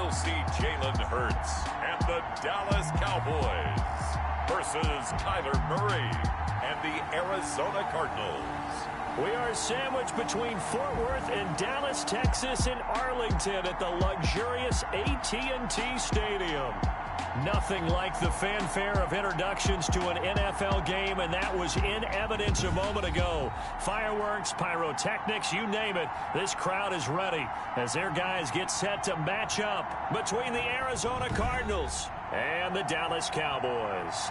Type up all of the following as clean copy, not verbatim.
will see Jalen Hurts and the Dallas Cowboys versus Kyler Murray and the Arizona Cardinals. We are sandwiched between Fort Worth and Dallas, Texas, and Arlington at the luxurious AT&T Stadium. Nothing like the fanfare of introductions to an NFL game, and that was in evidence a moment ago. Fireworks, pyrotechnics, you name it. This crowd is ready as their guys get set to match up between the Arizona Cardinals and the Dallas Cowboys.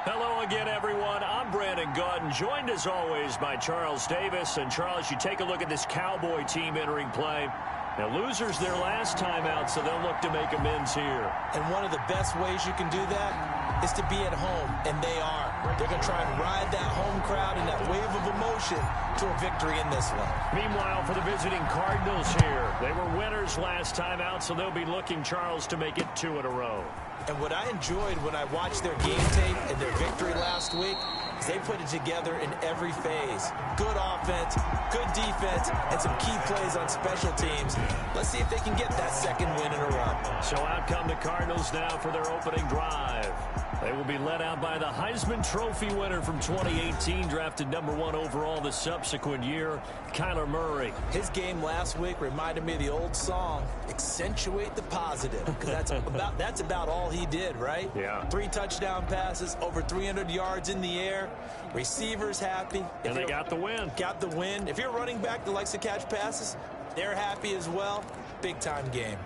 Hello again, everyone. I'm Brandon Gaudin, joined as always by Charles Davis. And Charles, you take a look at this Cowboy team entering play. Now, losers their last time out, so they'll look to make amends here. And one of the best ways you can do that is to be at home, and they are. They're going to try and ride that home crowd and that wave of emotion to a victory in this one. Meanwhile, for the visiting Cardinals here, they were winners last time out, so they'll be looking, Charles, to make it 2 in a row. And what I enjoyed when I watched their game tape and their victory last week is they put it together in every phase. Good offense, good defense, and some key plays on special teams. Let's see if they can get that second win in a row. So out come the Cardinals now for their opening drive. They will be led out by the Heisman Trophy winner from 2018, drafted #1 overall the subsequent year, Kyler Murray. His game last week reminded me of the old song, accentuate the positive, because that's about all he did, right? Yeah. 3 touchdown passes, over 300 yards in the air, receivers happy. And they got the win. Got the win. If you're a running back that likes to catch passes, they're happy as well. Big-time game.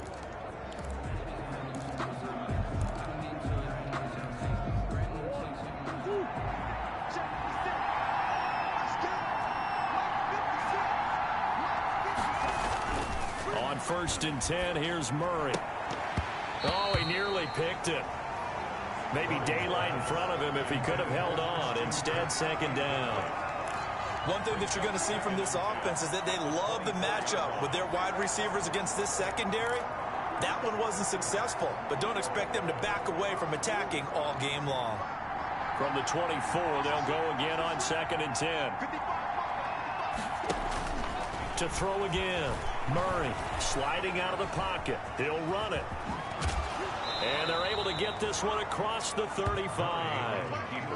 On 1st and 10, here's Murray. Oh, he nearly picked it. Maybe daylight in front of him if he could have held on. Instead, 2nd down. One thing that you're going to see from this offense is that they love the matchup with their wide receivers against this secondary. That one wasn't successful, but don't expect them to back away from attacking all game long. From the 24, they'll go again on 2nd and 10. To throw again. Murray sliding out of the pocket. He'll run it. And they're able to get this one across the 35.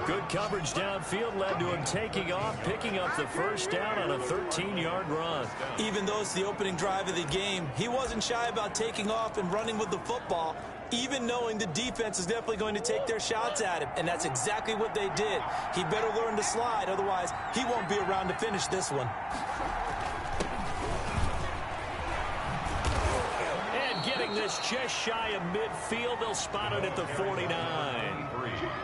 Good coverage downfield led to him taking off, picking up the 1st down on a 13-yard run. Even though it's the opening drive of the game, he wasn't shy about taking off and running with the football, even knowing the defense is definitely going to take their shots at him. And that's exactly what they did. He better learn to slide, otherwise he won't be around to finish this one. Getting this just shy of midfield. They'll spot it at the 49.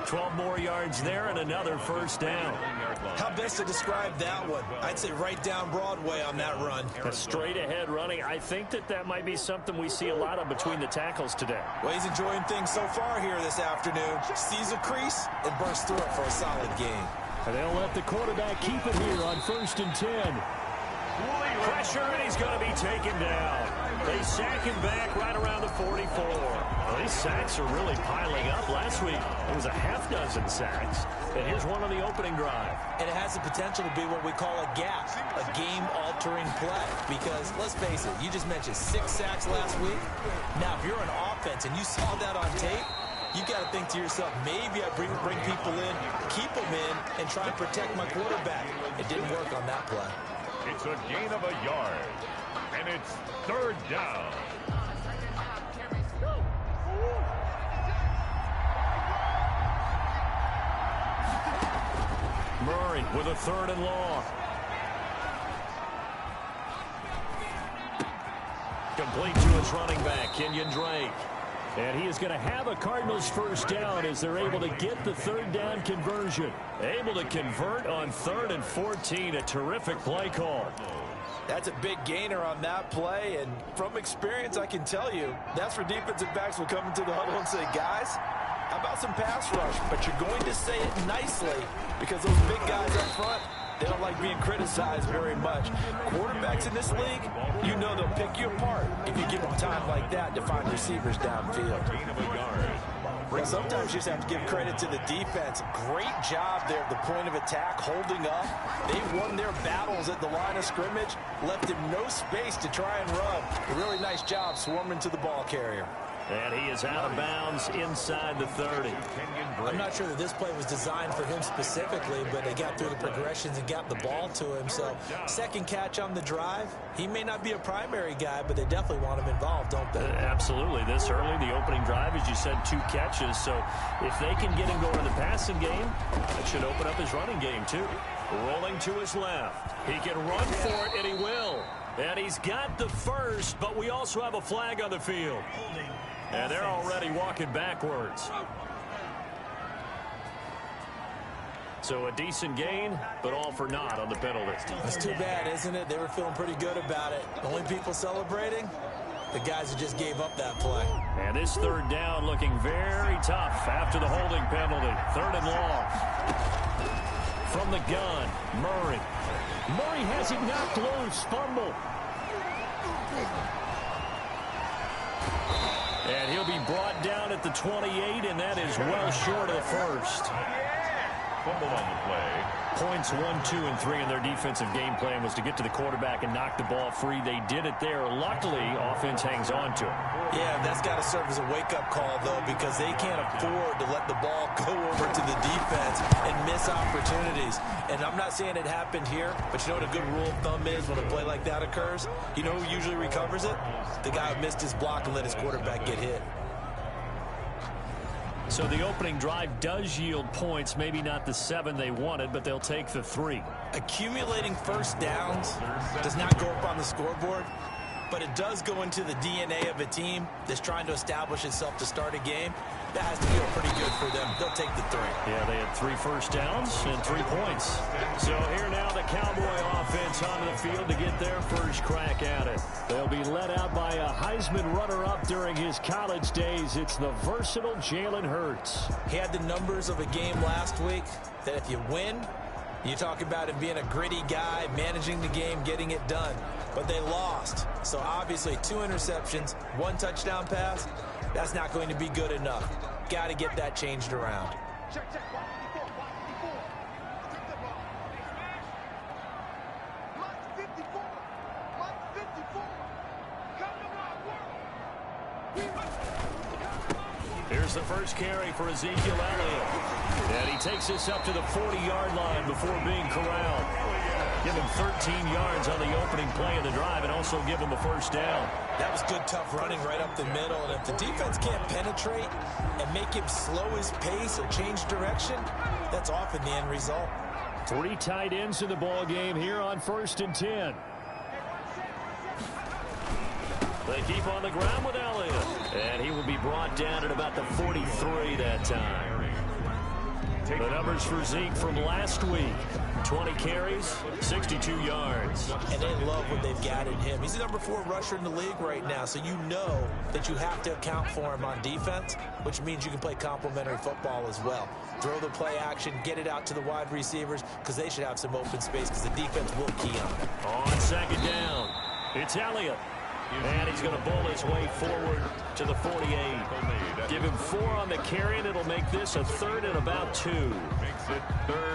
12 more yards there and another 1st down. How best to describe that one? I'd say right down Broadway on that run. A straight ahead running. I think that might be something we see a lot of between the tackles today. Well, he's enjoying things so far here this afternoon. Sees a crease and bursts through it for a solid game. And they'll let the quarterback keep it here on 1st and 10. Pressure, and he's going to be taken down. They sack him back right around the 44. Well, these sacks are really piling up. Last week, it was a half-dozen sacks. And here's one on the opening drive. And it has the potential to be what we call a gap, a game-altering play. Because, let's face it, you just mentioned 6 sacks last week. Now, if you're an offense and you saw that on tape, you got to think to yourself, maybe I bring people in, keep them in, and try and protect my quarterback. It didn't work on that play. It's a gain of a yard, and it's 3rd down. Murray with a 3rd and long. Complete to his running back, Kenyon Drake. And he is going to have a Cardinals 1st down as they're able to get the 3rd down conversion. Able to convert on 3rd and 14. A terrific play call. That's a big gainer on that play, and from experience, I can tell you, that's where defensive backs will come into the huddle and say, guys, how about some pass rush? But you're going to say it nicely because those big guys up front, they don't like being criticized very much. Quarterbacks in this league, you know they'll pick you apart if you give them time like that to find receivers downfield. Gain of a yard. Well, sometimes you just have to give credit to the defense. Great job there at the point of attack, holding up. They won their battles at the line of scrimmage, left him no space to try and run. A really nice job swarming to the ball carrier. And he is out of bounds inside the 30. I'm not sure that this play was designed for him specifically, but they got through the progressions and got the ball to him. So second catch on the drive. He may not be a primary guy, but they definitely want him involved, don't they? Absolutely. This early, the opening drive, as you said, 2 catches. So if they can get him going in the passing game, that should open up his running game too. Rolling to his left. He can run for it, and he will. And he's got the first, but we also have a flag on the field. And they're already walking backwards. So a decent gain, but all for naught on the penalty. That's too bad, isn't it? They were feeling pretty good about it. The only people celebrating, the guys who just gave up that play. And this third down looking very tough after the holding penalty. 3rd and long. From the gun, Murray. Murray has it knocked loose. Fumble. And he'll be brought down at the 28, and that is well short of the first. Fumble on the play. Points 1, 2, and 3 in their defensive game plan was to get to the quarterback and knock the ball free. They did it there. Luckily, offense hangs on to it. Yeah, that's got to serve as a wake-up call, though, because they can't afford to let the ball go over to the defense and miss opportunities. And I'm not saying it happened here, but you know what a good rule of thumb is when a play like that occurs? You know who usually recovers it? The guy who missed his block and let his quarterback get hit. So the opening drive does yield points, maybe not the 7 they wanted, but they'll take the 3. Accumulating first downs does not go up on the scoreboard, but it does go into the DNA of a team that's trying to establish itself to start a game. That has to feel pretty good for them. They'll take the 3. Yeah, they had 3 first downs and 3 points. So here now the Cowboy offense onto the field to get their first crack at it. They'll be led out by a Heisman runner-up during his college days. It's the versatile Jalen Hurts. He had the numbers of a game last week that if you win, you talk about him being a gritty guy, managing the game, getting it done. But they lost. So obviously 2 interceptions, 1 touchdown pass. That's not going to be good enough. Got to get that changed around. Here's the first carry for Ezekiel Elliott. And he takes this up to the 40-yard line before being corralled. Give him 13 yards on the opening play of the drive and also give him a first down. That was good, tough running right up the middle. And if the defense can't penetrate and make him slow his pace or change direction, that's often the end result. 3 tight ends in the ball game here on 1st and 10. They keep on the ground with Elliott. And he will be brought down at about the 43 that time. The numbers for Zeke from last week. 20 carries, 62 yards. And they love what they've got in him. He's the number 4 rusher in the league right now, so you know that you have to account for him on defense, which means you can play complementary football as well. Throw the play action, get it out to the wide receivers, because they should have some open space, because the defense will key on it. On 2nd down, it's Elliott. And he's going to bowl his way forward to the 48. Give him 4 on the carry, and it'll make this a 3rd and about 2.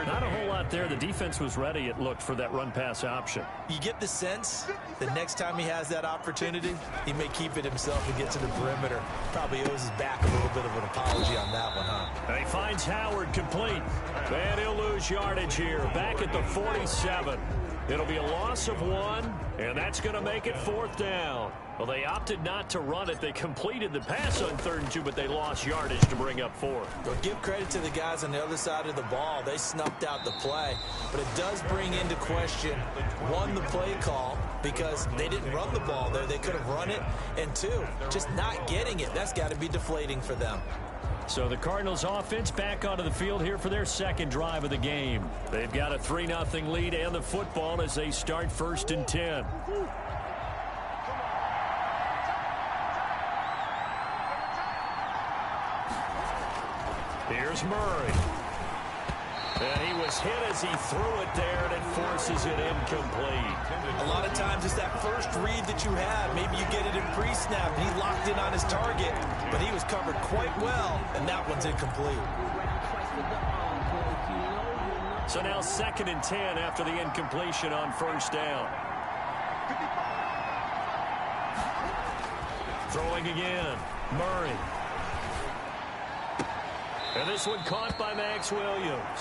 Not a whole lot there. The defense was ready, it looked, for that run-pass option. You get the sense that next time he has that opportunity, he may keep it himself and get to the perimeter. Probably owes his back a little bit of an apology on that one, huh? And he finds Howard complete. And he'll lose yardage here. Back at the 47. It'll be a loss of 1, and that's going to make it 4th down. Well, they opted not to run it. They completed the pass on 3rd and 2, but they lost yardage to bring up 4th. Well, give credit to the guys on the other side of the ball. They snuffed out the play, but it does bring into question, 1, the play call, because they didn't run the ball there. They could have run it, and 2, just not getting it. That's got to be deflating for them. So the Cardinals offense back onto the field here for their 2nd drive of the game. They've got a 3-0 lead and the football as they start 1st and 10. Here's Murray. And he was hit as he threw it there, and it forces it incomplete. A lot of times it's that first read that you have. Maybe you get it in pre-snap, and he locked in on his target, but he was covered quite well, and that one's incomplete. So now 2nd and 10 after the incompletion on first down. Throwing again, Murray. And this one caught by Max Williams.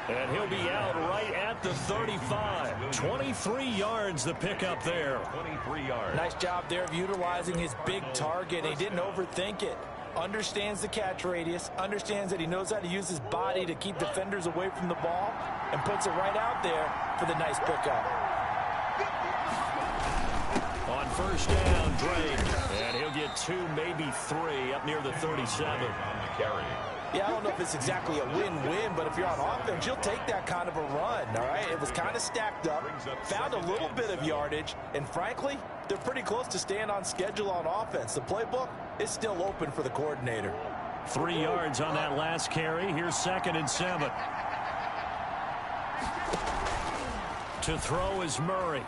And he'll be out right at the 35. 23 yards the pickup there. 23 yards. Nice job there of utilizing his big target. He didn't overthink it. Understands the catch radius, understands that he knows how to use his body to keep defenders away from the ball, and puts it right out there for the nice pickup. On first down, Drake. And he'll get 2, maybe 3 up near the 37. Carry. Yeah, I don't know if it's exactly a win-win, but if you're on offense, you'll take that kind of a run, all right? It was kind of stacked up, found a little bit of yardage, and frankly, they're pretty close to staying on schedule on offense. The playbook is still open for the coordinator. 3 yards on that last carry. Here's 2nd and 7. To throw is Murray.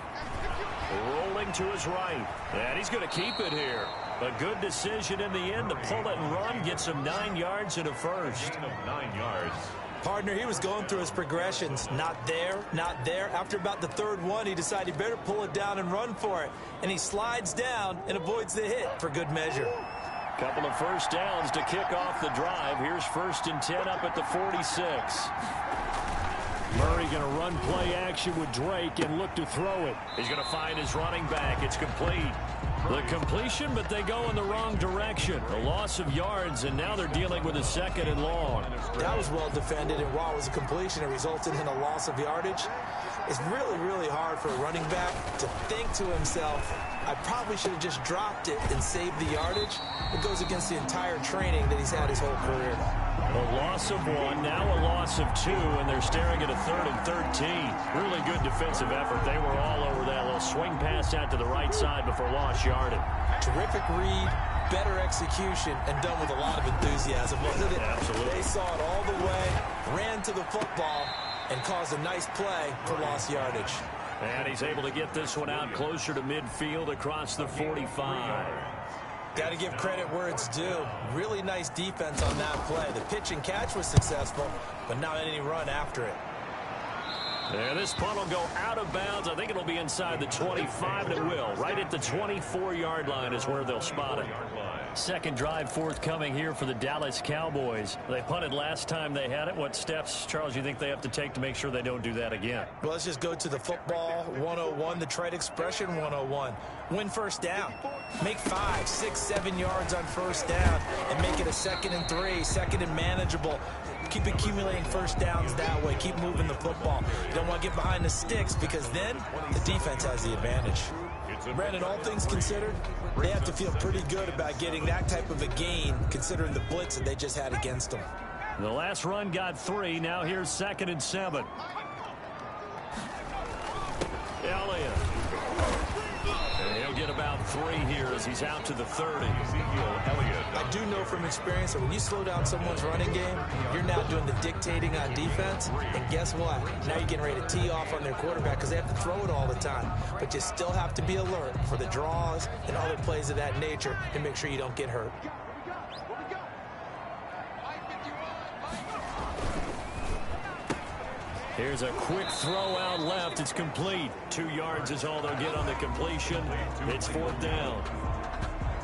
Rolling to his right. And he's going to keep it here. A good decision in the end to pull it and run. Gets him 9 yards and a first. 9 yards. Partner, he was going through his progressions. Not there, not there. After about the 3rd one, he decided he better pull it down and run for it. And he slides down and avoids the hit for good measure. Couple of first downs to kick off the drive. Here's 1st and 10 up at the 46. Murray going to run play action with Drake and look to throw it. He's going to find his running back. It's complete. The completion, but they go in the wrong direction. A loss of yards, and now they're dealing with a 2nd and long. That was well defended, and while it was a completion, it resulted in a loss of yardage. It's really, really hard for a running back to think to himself, I probably should have just dropped it and saved the yardage. It goes against the entire training that he's had his whole career. A loss of 1, now a loss of 2, and they're staring at a 3rd and 13. Really good defensive effort. They were all over that little swing pass out to the right side before lost yardage. Terrific read, better execution, and done with a lot of enthusiasm, wasn't it? Absolutely. They saw it all the way, ran to the football, and caused a nice play for lost yardage. And he's able to get this one out closer to midfield across the 45. Got to give credit where it's due. Really nice defense on that play. The pitch and catch was successful, but not any run after it. And this punt will go out of bounds. I think it'll be inside the 25, and it will. Right at the 24-yard line is where they'll spot it. Second drive forthcoming here for the Dallas Cowboys. They punted last time they had it. What steps, Charles, you think they have to take to make sure they don't do that again? Well, let's just go to the football 101, the trade expression 101. Win first down. Make 5, 6, 7 yards on first down and make it a 2nd and 3, 2nd and manageable. Keep accumulating first downs that way. Keep moving the football. You don't want to get behind the sticks because then the defense has the advantage. Brandon, all things considered, they have to feel pretty good about getting that type of a gain considering the blitz that they just had against them. The last run got 3. Now here's 2nd and 7. Elliott. And he'll get about 3 here as he's out to the 30. Ezekiel Elliott. I do know from experience that when you slow down someone's running game, you're now doing the dictating on defense. And guess what? Now you're getting ready to tee off on their quarterback because they have to throw it all the time. But you still have to be alert for the draws and other plays of that nature to make sure you don't get hurt. Here's a quick throw out left. It's complete. 2 yards is all they'll get on the completion. It's 4th down.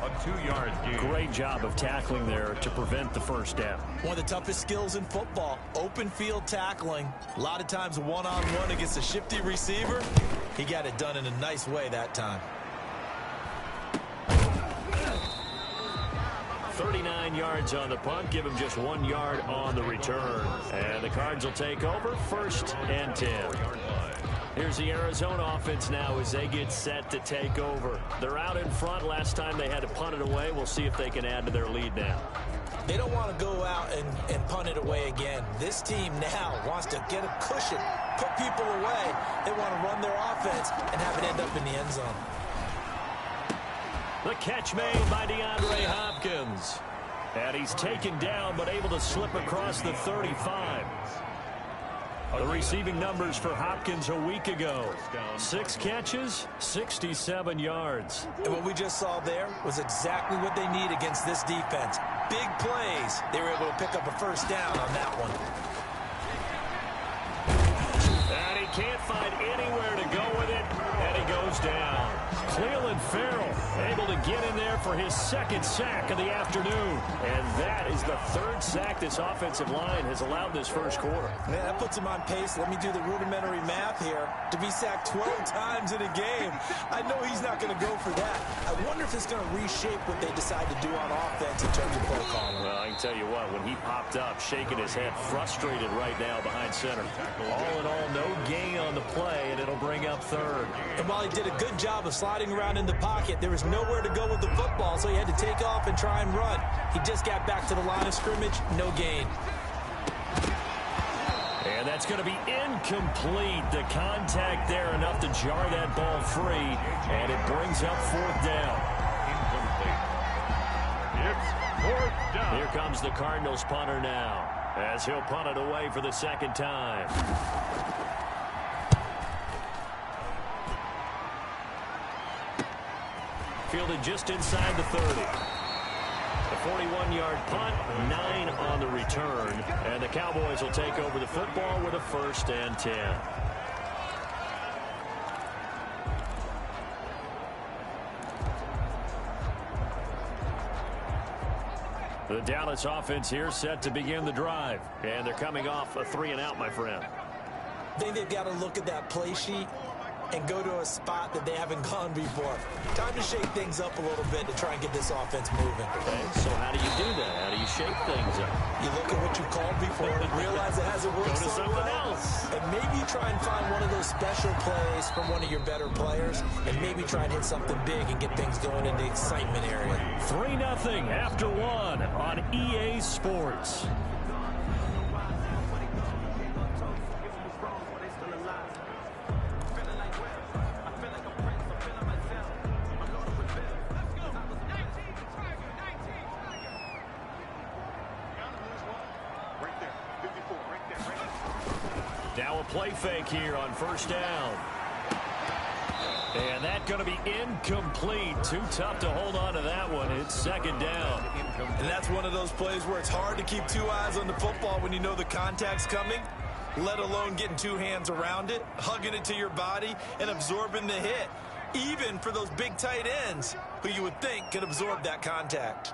A 2-yard gain. Great job of tackling there to prevent the first down. One of the toughest skills in football, open field tackling. A lot of times one-on-one against a shifty receiver. He got it done in a nice way that time. 39 yards on the punt. Give him just 1 yard on the return. And the Cards will take over 1st and 10. Here's the Arizona offense now as they get set to take over. They're out in front. Last time they had to punt it away. We'll see if they can add to their lead now. They don't want to go out and punt it away again. This team now wants to get a cushion, put people away. They want to run their offense and have it end up in the end zone. The catch made by DeAndre Hopkins. And he's taken down but able to slip across the 35. The receiving numbers for Hopkins a week ago. 6 catches, 67 yards. And what we just saw there was exactly what they need against this defense. Big plays. They were able to pick up a first down on that one. And he can't find anywhere to go with it, and he goes down. Clelin Ferrell able to get in there for his 2nd sack of the afternoon. And that is the 3rd sack this offensive line has allowed this first quarter. Man, that puts him on pace. Let me do the rudimentary math here. To be sacked 12 times in a game, I know he's not going to go for that. I wonder if it's going to reshape what they decide to do on offense in terms of play calling. Well, I can tell you what, when he popped up, shaking his head, frustrated right now behind center. All in all, no gain on the play, and it'll bring up 3rd. And while he did a good job of sliding around in the pocket, there was nowhere to go with the football, so he had to take off and try and run. He just got back to the line of scrimmage, no gain. And that's going to be incomplete. The contact there enough to jar that ball free, and it brings up 4th down. Incomplete. It's 4th down. Here comes the Cardinals punter now, as he'll punt it away for the 2nd time. Fielded just inside the 30. A 41-yard punt, 9 on the return. And the Cowboys will take over the football with a 1st and 10. The Dallas offense here set to begin the drive. And they're coming off a 3-and-out, my friend. I think they've got to look at that play sheet and go to a spot that they haven't gone before. Time to shake things up a little bit to try and get this offense moving. Okay, so how do you do that? How do you shake things up? You look at what you called before and realize it hasn't worked Go to so something well. else. And maybe you try and find one of those special plays from one of your better players and maybe try and hit something big and get things going in the excitement area. 3-0 after 1 on EA Sports. Now a play fake here on 1st down. And that's going to be incomplete. Too tough to hold on to that one. It's 2nd down. And that's one of those plays where it's hard to keep 2 eyes on the football when you know the contact's coming, let alone getting 2 hands around it, hugging it to your body, and absorbing the hit, even for those big tight ends who you would think could absorb that contact.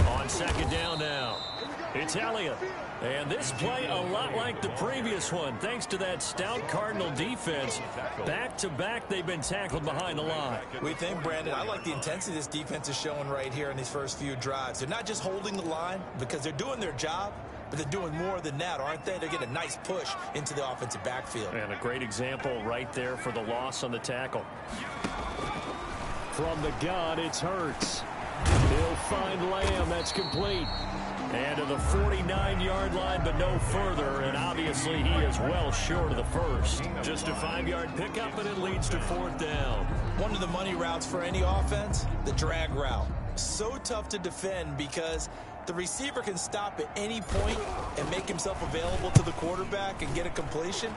On 2nd down now, it's Elliott. And this play a lot like the previous one, thanks to that stout Cardinal defense. Back-to-back, they've been tackled behind the line. We think, Brandon, I like the intensity this defense is showing right here in these first few drives. They're not just holding the line because they're doing their job, but they're doing more than that, aren't they? They're getting a nice push into the offensive backfield. And a great example right there for the loss on the tackle. From the gun, it's Hurts. He'll find Lamb. That's complete. And to the 49-yard line, but no further. And obviously, he is well short of the first. Just a 5-yard pickup, and it leads to 4th down. One of the money routes for any offense, the drag route. So tough to defend because the receiver can stop at any point and make himself available to the quarterback and get a completion.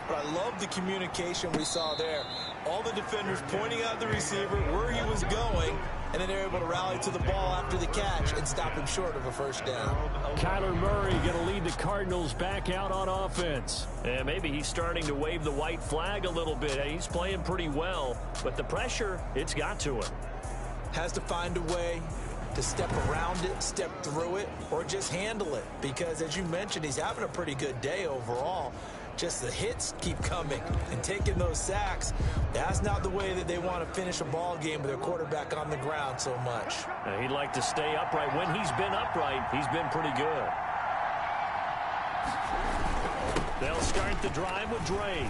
But I love the communication we saw there. All the defenders pointing out the receiver where he was going, and then they're able to rally to the ball after the catch and stop him short of a first down. Kyler Murray going to lead the Cardinals back out on offense. And maybe he's starting to wave the white flag a little bit. He's playing pretty well, but the pressure, it's got to him. Has to find a way to step around it, step through it, or just handle it. Because, as you mentioned, he's having a pretty good day overall. Just the hits keep coming and taking those sacks. That's not the way that they want to finish a ball game with their quarterback on the ground so much. He'd like to stay upright. When he's been upright, he's been pretty good. They'll start the drive with Drake.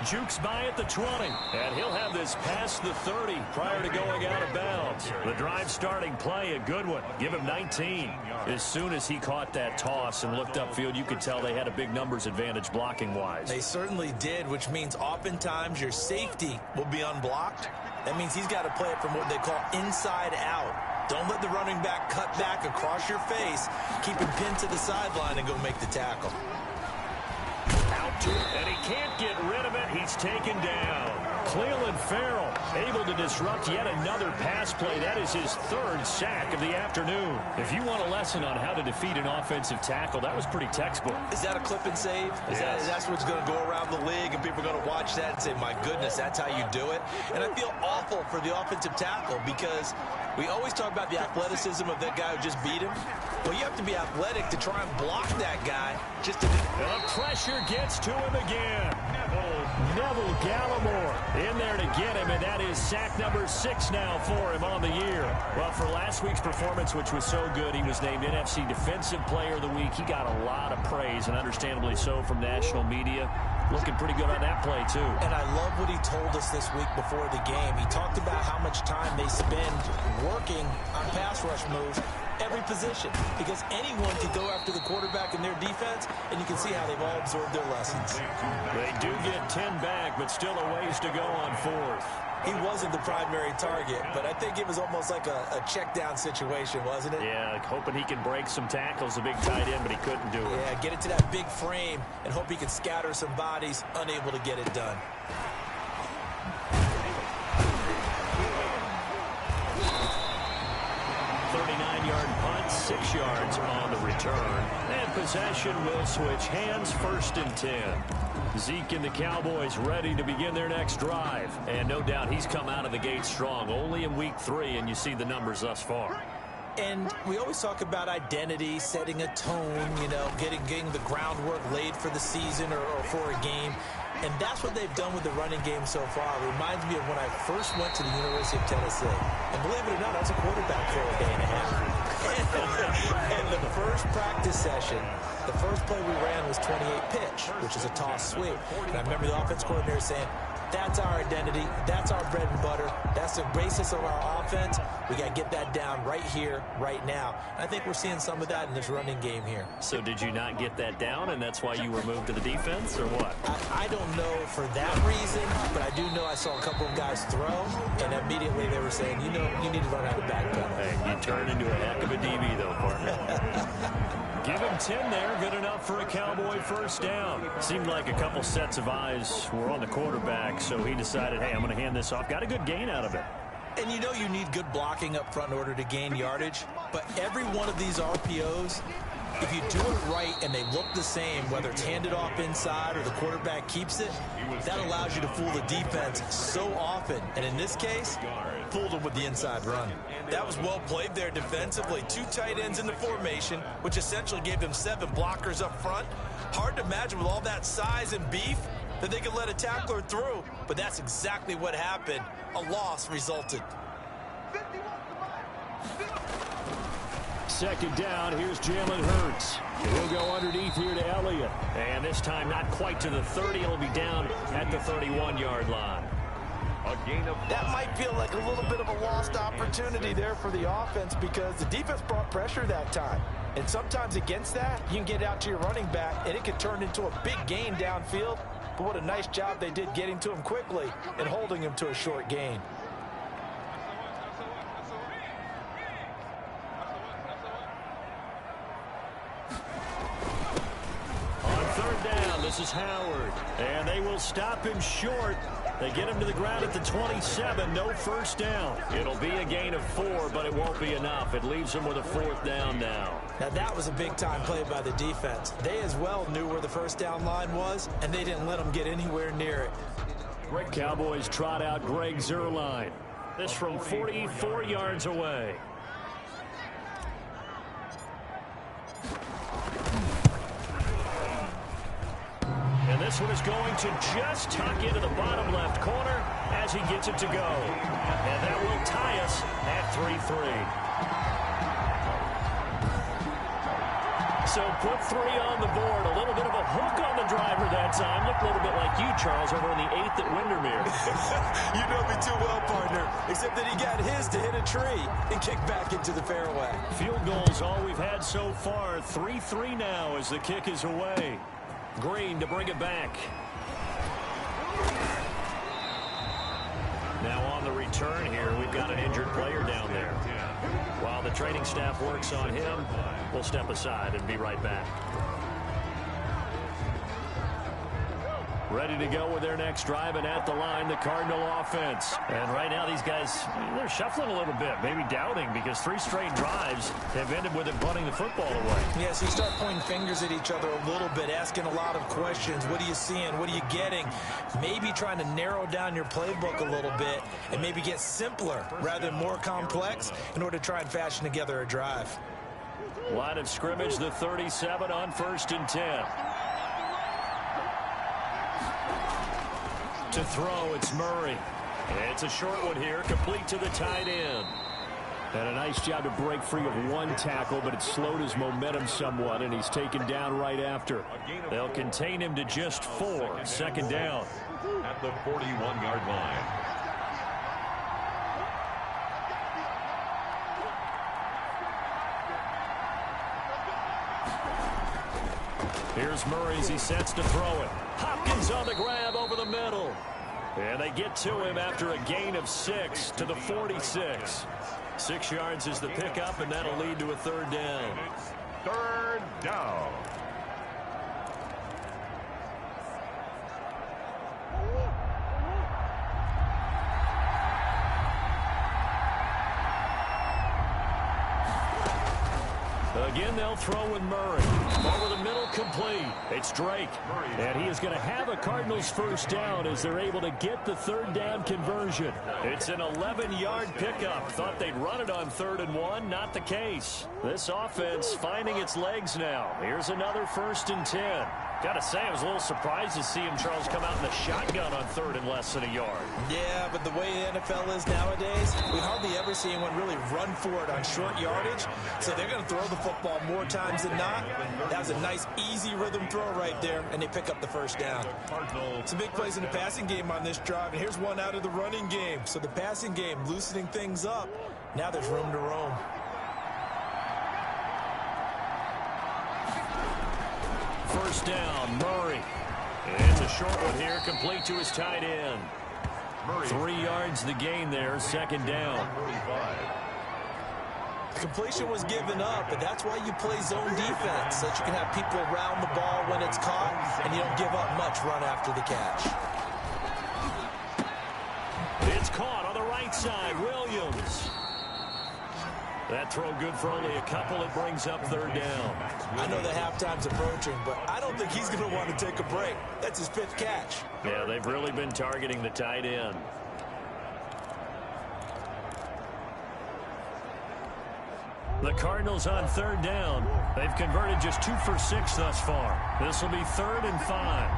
Jukes by at the 20, and he'll have this past the 30 prior to going out of bounds. The drive starting play, a good one. Give him 19. As soon as he caught that toss and looked upfield, you could tell they had a big numbers advantage blocking-wise. They certainly did, which means oftentimes your safety will be unblocked. That means he's got to play it from what they call inside out. Don't let the running back cut back across your face. Keep him pinned to the sideline and go make the tackle. Out to it, and he can't get rid of it. He's taken down. Clelin Ferrell able to disrupt yet another pass play. That is his third sack of the afternoon. If you want a lesson on how to defeat an offensive tackle, that was pretty textbook. Is that a clip and save? That's what's going to go around the league, and people are going to watch that and say, my goodness, that's how you do it? And I feel awful for the offensive tackle because we always talk about the athleticism of that guy who just beat him. Well, you have to be athletic to try and block that guy. Just to the pressure gets to him again. Neville Gallimore in there to get him, and that is sack number 6 now for him on the year. Well, for last week's performance, which was so good, he was named NFC Defensive Player of the Week. He got a lot of praise, and understandably so, from national media. Looking pretty good on that play, too. And I love what he told us this week before the game. He talked about how much time they spend working on pass rush moves, every position, because anyone can go after the quarterback in their defense, and you can see how they've all absorbed their lessons. They do get 10 back, but still a ways to go on 4th. He wasn't the primary target, but I think it was almost like a check-down situation, wasn't it? Yeah, like hoping he can break some tackles, a big tight end, but he couldn't do it. Yeah, get it to that big frame and hope he can scatter some bodies, unable to get it done. Punt, 6 yards on the return. And possession will switch hands, 1st and 10. Zeke and the Cowboys ready to begin their next drive. And no doubt he's come out of the gate strong. Only in week 3, and you see the numbers thus far. And we always talk about identity, setting a tone, you know, getting the groundwork laid for the season or for a game. And that's what they've done with the running game so far. It reminds me of when I first went to the University of Tennessee. And believe it or not, I was a quarterback for a day and a half. And the first practice session, the first play we ran was 28 pitch, which is a toss sweep. And I remember the offense coordinator saying, that's our identity. That's our bread and butter. That's the basis of our offense. We got to get that down right here, right now. And I think we're seeing some of that in this running game here. So did you not get that down, and that's why you were moved to the defense, or what? I don't know for that reason, but I do know I saw a couple of guys throw, and immediately they were saying, you know, you need to learn how to backpedal. Hey, you turn into a heck of a DB, though, partner. Give him 10 there. Good enough for a Cowboy first down. Seemed like a couple sets of eyes were on the quarterback, so he decided, hey, I'm going to hand this off. Got a good gain out of it. And you know you need good blocking up front in order to gain yardage, but every one of these RPOs, if you do it right and they look the same, whether it's handed off inside or the quarterback keeps it, that allows you to fool the defense so often. And in this case, fooled them with the inside run. That was well played there defensively. 2 tight ends in the formation, which essentially gave them 7 blockers up front. Hard to imagine with all that size and beef that they could let a tackler through, but that's exactly what happened. A loss resulted. 2nd down, here's Jalen Hurts. He'll go underneath here to Elliott. And this time not quite to the 30. It'll be down at the 31-yard line. That might feel like a little bit of a lost opportunity there for the offense because the defense brought pressure that time. And sometimes against that, you can get out to your running back, and it can turn into a big gain downfield. But what a nice job they did getting to him quickly and holding him to a short gain. On 3rd down, this is Howard. And they will stop him short. They get him to the ground at the 27. No first down. It'll be a gain of 4, but it won't be enough. It leaves him with a 4th down now. Now, that was a big-time play by the defense. They as well knew where the first down line was, and they didn't let them get anywhere near it. Cowboys trot out Greg Zuerlein. This from 44 yards away. And this one is going to just tuck into the bottom left corner as he gets it to go. And that will tie us at 3-3. So put 3 on the board. A little bit of a hook on the driver that time. Looked a little bit like you, Charles, over in the 8th at Windermere. You know me too well, partner. Except that he got his to hit a tree and kick back into the fairway. Field goals all we've had so far. 3-3 now as the kick is away. Green to bring it back. Now on the return. return here. We've got an injured player down there. While the training staff works on him, we'll step aside and be right back. Ready to go with their next drive, and at the line, the Cardinal offense. And right now, these guys, they're shuffling a little bit, maybe doubting, because 3 straight drives have ended with them punting the football away. Yeah, so you start pointing fingers at each other a little bit, asking a lot of questions. What are you seeing? What are you getting? Maybe trying to narrow down your playbook a little bit and maybe get simpler rather than more complex in order to try and fashion together a drive. Line of scrimmage, the 37 on 1st and 10. To throw, it's Murray. It's a short one here, complete to the tight end. And a nice job to break free of 1 tackle, but it slowed his momentum somewhat, and he's taken down right after. They'll contain him to just 4. 2nd down. At the 41-yard line. Here's Murray as he sets to throw it. Hopkins on the grab over the middle. And they get to him after a gain of 6 to the 46. 6 yards is the pickup, and that'll lead to a 3rd down. 3rd down. Again, they'll throw with Murray. Over the middle, complete. It's Drake. And he is going to have a Cardinals 1st down as they're able to get the 3rd down conversion. It's an 11-yard pickup. Thought they'd run it on 3rd and 1. Not the case. This offense finding its legs now. Here's another 1st and 10. Got to say, I was a little surprised to see him, Charles, come out in the shotgun on 3rd and less than a yard. Yeah, but the way the NFL is nowadays, we hardly ever see anyone really run for it on short yardage. So they're going to throw the football more times than not. That was a nice, easy rhythm throw right there, and they pick up the 1st down. Some big plays in the passing game on this drive, and here's one out of the running game. So the passing game loosening things up. Now there's room to roam. 1st down, Murray. And it's a short one here, complete to his tight end. 3 yards the gain there, 2nd down. Completion was given up, but that's why you play zone defense, so that you can have people around the ball when it's caught, and you don't give up much run after the catch. It's caught on the right side, Williams. That throw good for only a couple. It brings up 3rd down. I know the halftime's approaching, but I don't think he's going to want to take a break. That's his 5th catch. Yeah, they've really been targeting the tight end. The Cardinals on 3rd down. They've converted just 2 for 6 thus far. This will be 3rd and 5.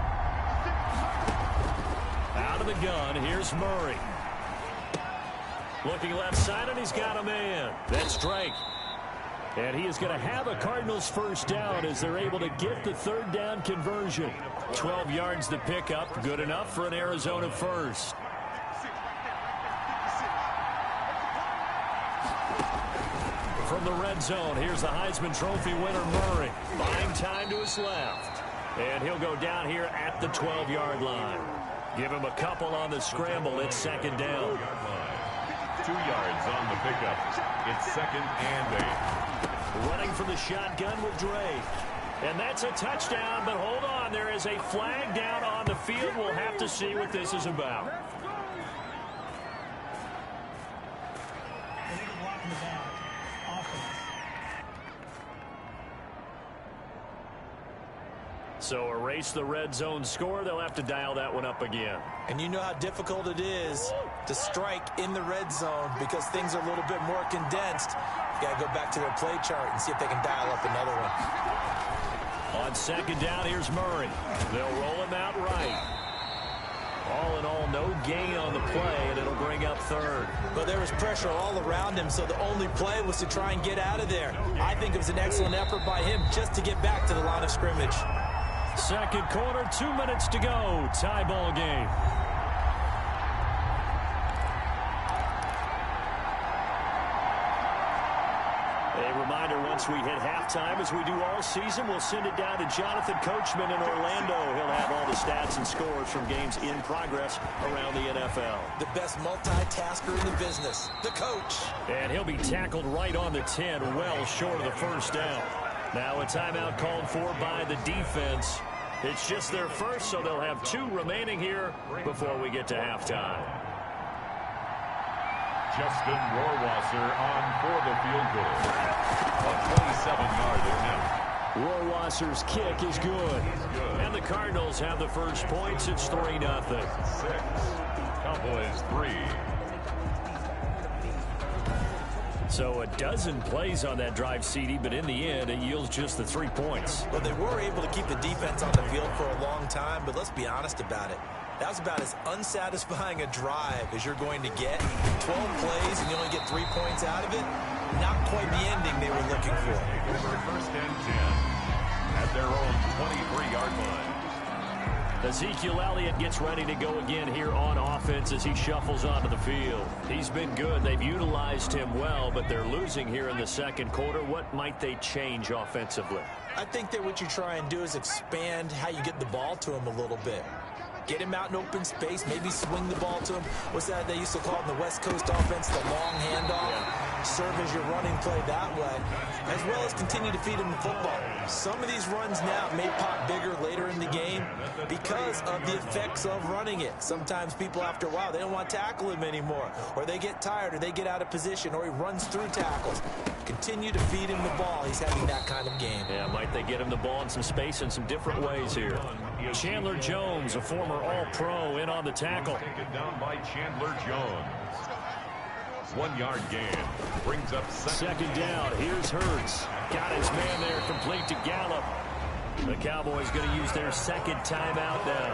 Out of the gun, here's Murray. Looking left side, and he's got a man. That's Drake. And he is going to have a Cardinals 1st down as they're able to get the 3rd down conversion. 12 yards the pickup. Good enough for an Arizona 1st. From the red zone, here's the Heisman Trophy winner, Murray. Buying time to his left. And he'll go down here at the 12-yard line. Give him a couple on the scramble. It's 2nd down. 2 yards on the pickup. It's 2nd and 8. Running for the shotgun with Drake. And that's a touchdown, but hold on. There is a flag down on the field. We'll have to see what this is about. So erase the red zone score. They'll have to dial that one up again. And you know how difficult it is to strike in the red zone because things are a little bit more condensed. You got to go back to their play chart and see if they can dial up another one. On 2nd down, here's Murray. They'll roll him out right. All in all, no gain on the play, and it'll bring up 3rd. But there was pressure all around him, so the only play was to try and get out of there. I think it was an excellent effort by him just to get back to the line of scrimmage. 2nd quarter, 2 minutes to go. Tie ball game. They reminder, once we hit halftime, as we do all season, we'll send it down to Jonathan Coachman in Orlando. He'll have all the stats and scores from games in progress around the NFL. The best multitasker in the business, the coach. And he'll be tackled right on the 10, well short of the first down. Now a timeout called for by the defense. It's just their first, so they'll have 2 remaining here before we get to halftime. Justin Rohrwasser on for the field goal. A 27-yard attempt. Rohrwasser's kick is good. And the Cardinals have the first points. It's 3-0. 6. Cowboys 3. So a dozen plays on that drive, CD, but in the end, it yields just the 3 points. Well, they were able to keep the defense on the field for a long time, but let's be honest about it. That was about as unsatisfying a drive as you're going to get. 12 plays and you only get 3 points out of it. Not quite the ending they were looking for. Over 1st and 10 at their own 23-yard line. Ezekiel Elliott gets ready to go again here on offense as he shuffles onto the field. He's been good. They've utilized him well, but they're losing here in the second quarter. What might they change offensively? I think that what you try and do is expand how you get the ball to him a little bit. Get him out in open space, maybe swing the ball to him. What's that they used to call in the West Coast offense, the long handoff? Yeah. Serve as your running play that way, as well as continue to feed him the football. Some of these runs now may pop bigger later in the game because of the effects of running it. Sometimes people, after a while, they don't want to tackle him anymore, or they get tired, or they get out of position, or he runs through tackles. Continue to feed him the ball. He's having that kind of game. Yeah, might they get him the ball in some space in some different ways here. Chandler Jones, a former All-Pro, in on the tackle. Taken down by Chandler Jones. 1-yard gain. Brings up second down. Here's Hurts. Got his man there, complete to Gallup. The Cowboys going to use their second timeout now,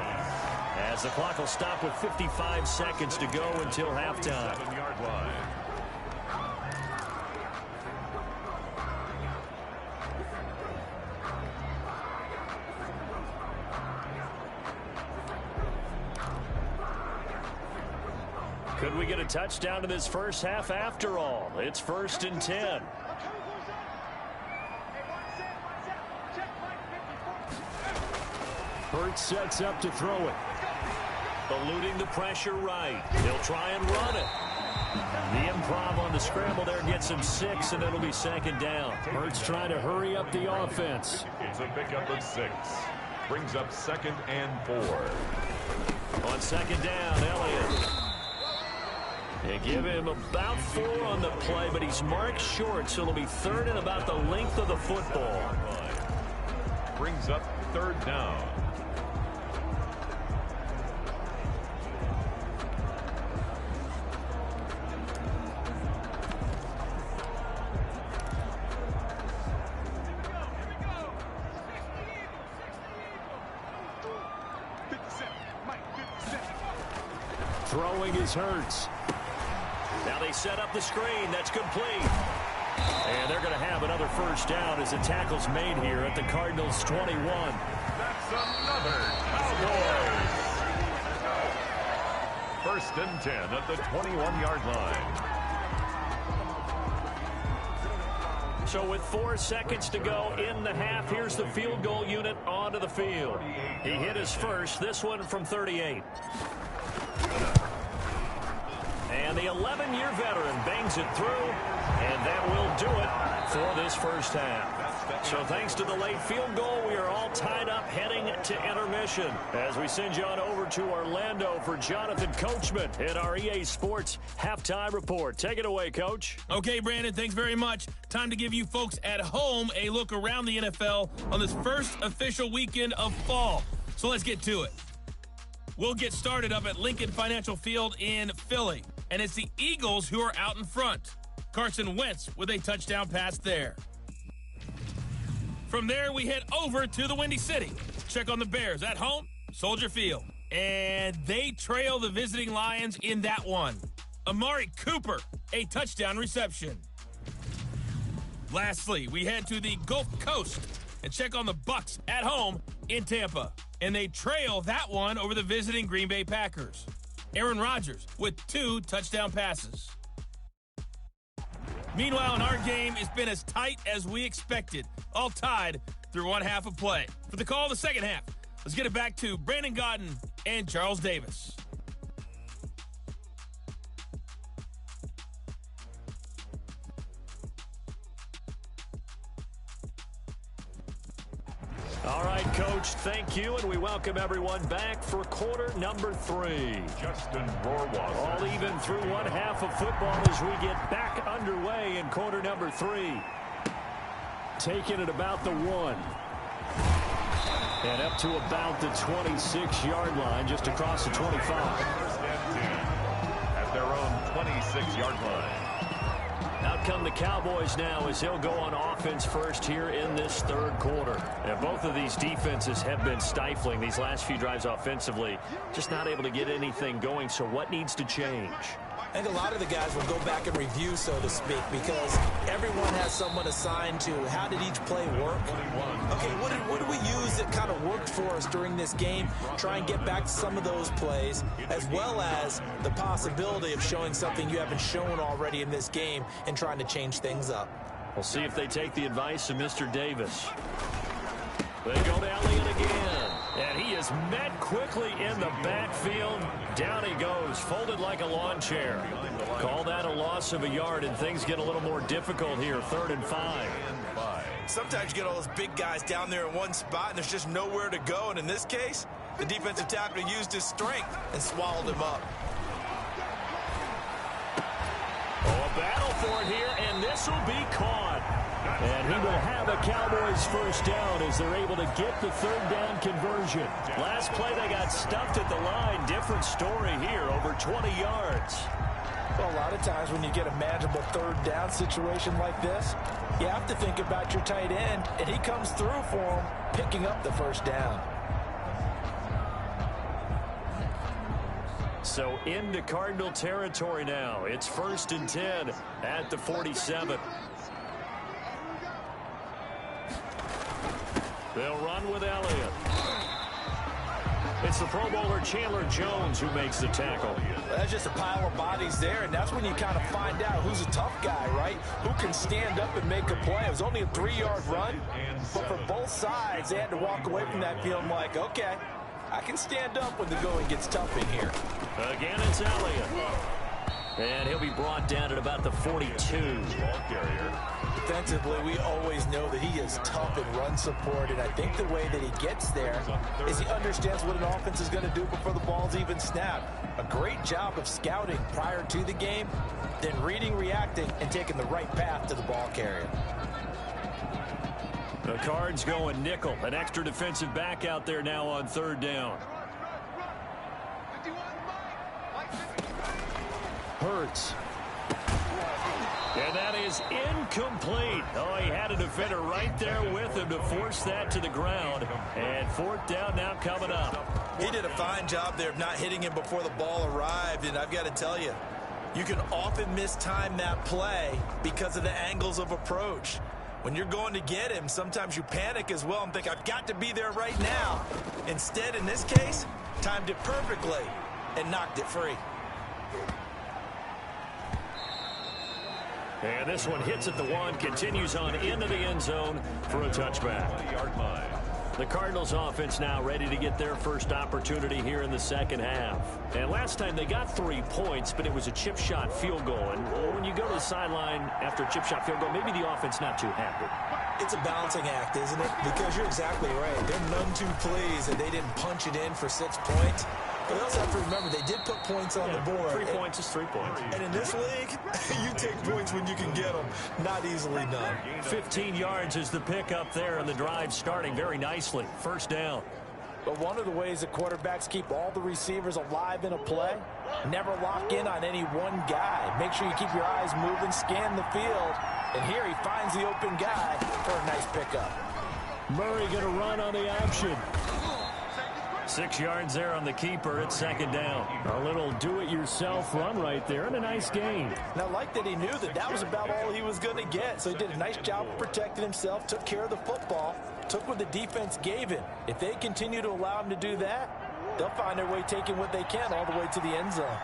as the clock will stop with 55 seconds to go until halftime. 7-yard line. Could we get a touchdown to this first half after all? It's 1st and 10. Hurts sets up to throw it. Eluding the pressure right. He'll try and run it. The improv on the scramble there gets him 6, and it'll be second down. Hurts trying to hurry up the offense. It's a pickup of 6. Brings up 2nd and 4. On second down, Elliott. They give him about 4 on the play, but he's marked short, so it'll be 3rd and about the length of the football. Brings up 3rd down. Throwing is Hurts. Now they set up the screen. That's complete. And they're going to have another first down as the tackle's made here at the Cardinals' 21. That's another Cowboys. 1st and 10 at the 21-yard line. So with 4 seconds to go in the half, here's the field goal unit onto the field. He hit his first, this one from 38. And the 11-year veteran bangs it through, and that will do it for this first half. So thanks to the late field goal, we are all tied up heading to intermission as we send you on over to Orlando for Jonathan Coachman at our EA Sports Halftime Report. Take it away, Coach. Okay, Brandon, thanks very much. Time to give you folks at home a look around the NFL on this first official weekend of fall. So let's get to it. We'll get started up at Lincoln Financial Field in Philly. And it's the Eagles who are out in front. Carson Wentz with a touchdown pass there. From there, we head over to the Windy City. Check on the Bears at home, Soldier Field. And they trail the visiting Lions in that one. Amari Cooper, a touchdown reception. Lastly, we head to the Gulf Coast and check on the Bucs at home in Tampa. And they trail that one over the visiting Green Bay Packers. Aaron Rodgers with 2 touchdown passes. Meanwhile, in our game, it's been as tight as we expected, all tied through one half of play. For the call of the second half, let's get it back to Brandon Gaudin and Charles Davis. All right, Coach, thank you, and we welcome everyone back for quarter number 3. Justin Rohrwasser. All even through one half of football as we get back underway in quarter number 3. Taking it about the 1. And up to about the 26-yard line, just across the 25. First and 10 at their own 26-yard line. Out come the Cowboys now as he'll go on offense first here in this third quarter. And both of these defenses have been stifling these last few drives offensively. Just not able to get anything going. So what needs to change? I think a lot of the guys will go back and review, so to speak, because everyone has someone assigned to how did each play work. Okay, what did we use that kind of worked for us during this game? Try and get back to some of those plays, as well as the possibility of showing something you haven't shown already in this game and trying to change things up. We'll see if they take the advice of Mr. Davis. They go to Elliott again. And he is met quickly in the backfield. Down he goes, folded like a lawn chair. Call that a loss of a yard, and things get a little more difficult here. 3rd and 5. Sometimes you get all those big guys down there in one spot, and there's just nowhere to go. And in this case, the defensive tackle used his strength and swallowed him up. Oh, a battle for it here, and this will be caught. And he will have a Cowboys first down as they're able to get the 3rd down conversion. Last play, they got stuffed at the line. Different story here, over 20 yards. Well, a lot of times when you get a manageable 3rd down situation like this, you have to think about your tight end, and he comes through for him, picking up the first down. So into Cardinal territory now. It's 1st and 10 at the 47. They'll run with Elliott. It's the Pro Bowler Chandler Jones who makes the tackle. That's just a pile of bodies there, and that's when you kind of find out who's a tough guy, right? Who can stand up and make a play. It was only a 3-yard run, but for both sides, they had to walk away from that feeling like, okay, I can stand up when the going gets tough in here. Again, it's Elliott. And he'll be brought down at about the 42. Ball carrier. Defensively, we always know that he is tough in run support, and I think the way that he gets there is he understands what an offense is going to do before the ball's even snapped. A great job of scouting prior to the game, then reading, reacting, and taking the right path to the ball carrier. The Cards going nickel. An extra defensive back out there now on 3rd down. Hurts. And that is incomplete. Oh, he had a defender right there with him to force that to the ground. And 4th down now coming up. He did a fine job there of not hitting him before the ball arrived, and I've got to tell you, you can often mistime that play because of the angles of approach. When you're going to get him, sometimes you panic as well and think, I've got to be there right now. Instead, in this case, timed it perfectly and knocked it free. And this one hits at the 1, continues on into the end zone for a touchback. 20-yard line. The Cardinals offense now ready to get their first opportunity here in the second half. And last time they got 3 points, but it was a chip shot field goal. And when you go to the sideline after a chip shot field goal, maybe the offense not too happy. It's a balancing act, isn't it? Because you're exactly right. They're none too pleased that they didn't punch it in for 6 points. But they also have to remember they did put points on the board. 3 points is 3 points. And in this league, you take points when you can get them. Not easily done. 15 yards is the pickup there, and the drive starting very nicely. First down. But one of the ways that quarterbacks keep all the receivers alive in a play, never lock in on any one guy. Make sure you keep your eyes moving, scan the field. And here he finds the open guy for a nice pickup. Murray going to run on the action. 6 yards there on the keeper at 2nd down. A little do-it-yourself run right there and a nice gain. And I like that he knew that that was about all he was going to get. So he did a nice job of protecting himself, took care of the football, took what the defense gave him. If they continue to allow him to do that, they'll find their way taking what they can all the way to the end zone.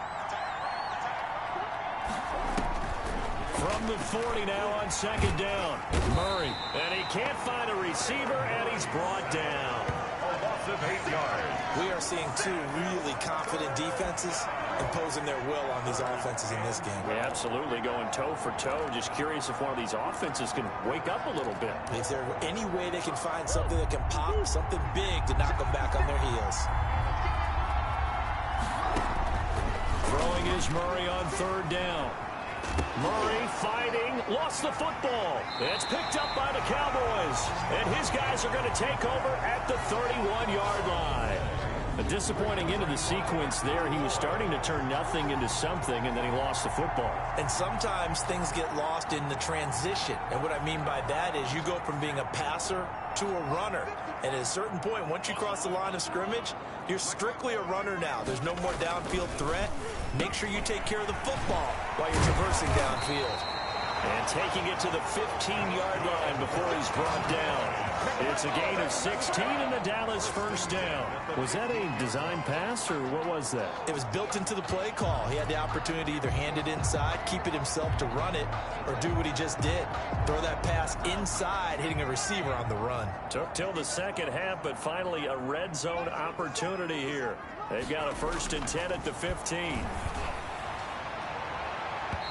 From the 40 now on second down. Murray. And he can't find a receiver, and he's brought down. A loss of 8 yards. We are seeing two really confident defenses imposing their will on these offenses in this game. Yeah, absolutely, going toe for toe. Just curious if one of these offenses can wake up a little bit. Is there any way they can find something that can pop, something big to knock them back on their heels? Throwing is Murray on third down. Murray fighting, lost the football. It's picked up by the Cowboys. And his guys are going to take over at the 31-yard line. A disappointing end of the sequence there. He was starting to turn nothing into something, and then he lost the football. And sometimes things get lost in the transition. And what I mean by that is you go from being a passer to a runner. And at a certain point, once you cross the line of scrimmage, you're strictly a runner now. There's no more downfield threat. Make sure you take care of the football while you're traversing downfield. And taking it to the 15-yard line before he's brought down. It's a gain of 16 and the Dallas first down. Was that a design pass, or what was that? It was built into the play call. He had the opportunity to either hand it inside, keep it himself to run it, or do what he just did. Throw that pass inside, hitting a receiver on the run. Took till the second half, but finally a red zone opportunity here. They've got a 1st and 10 at the 15.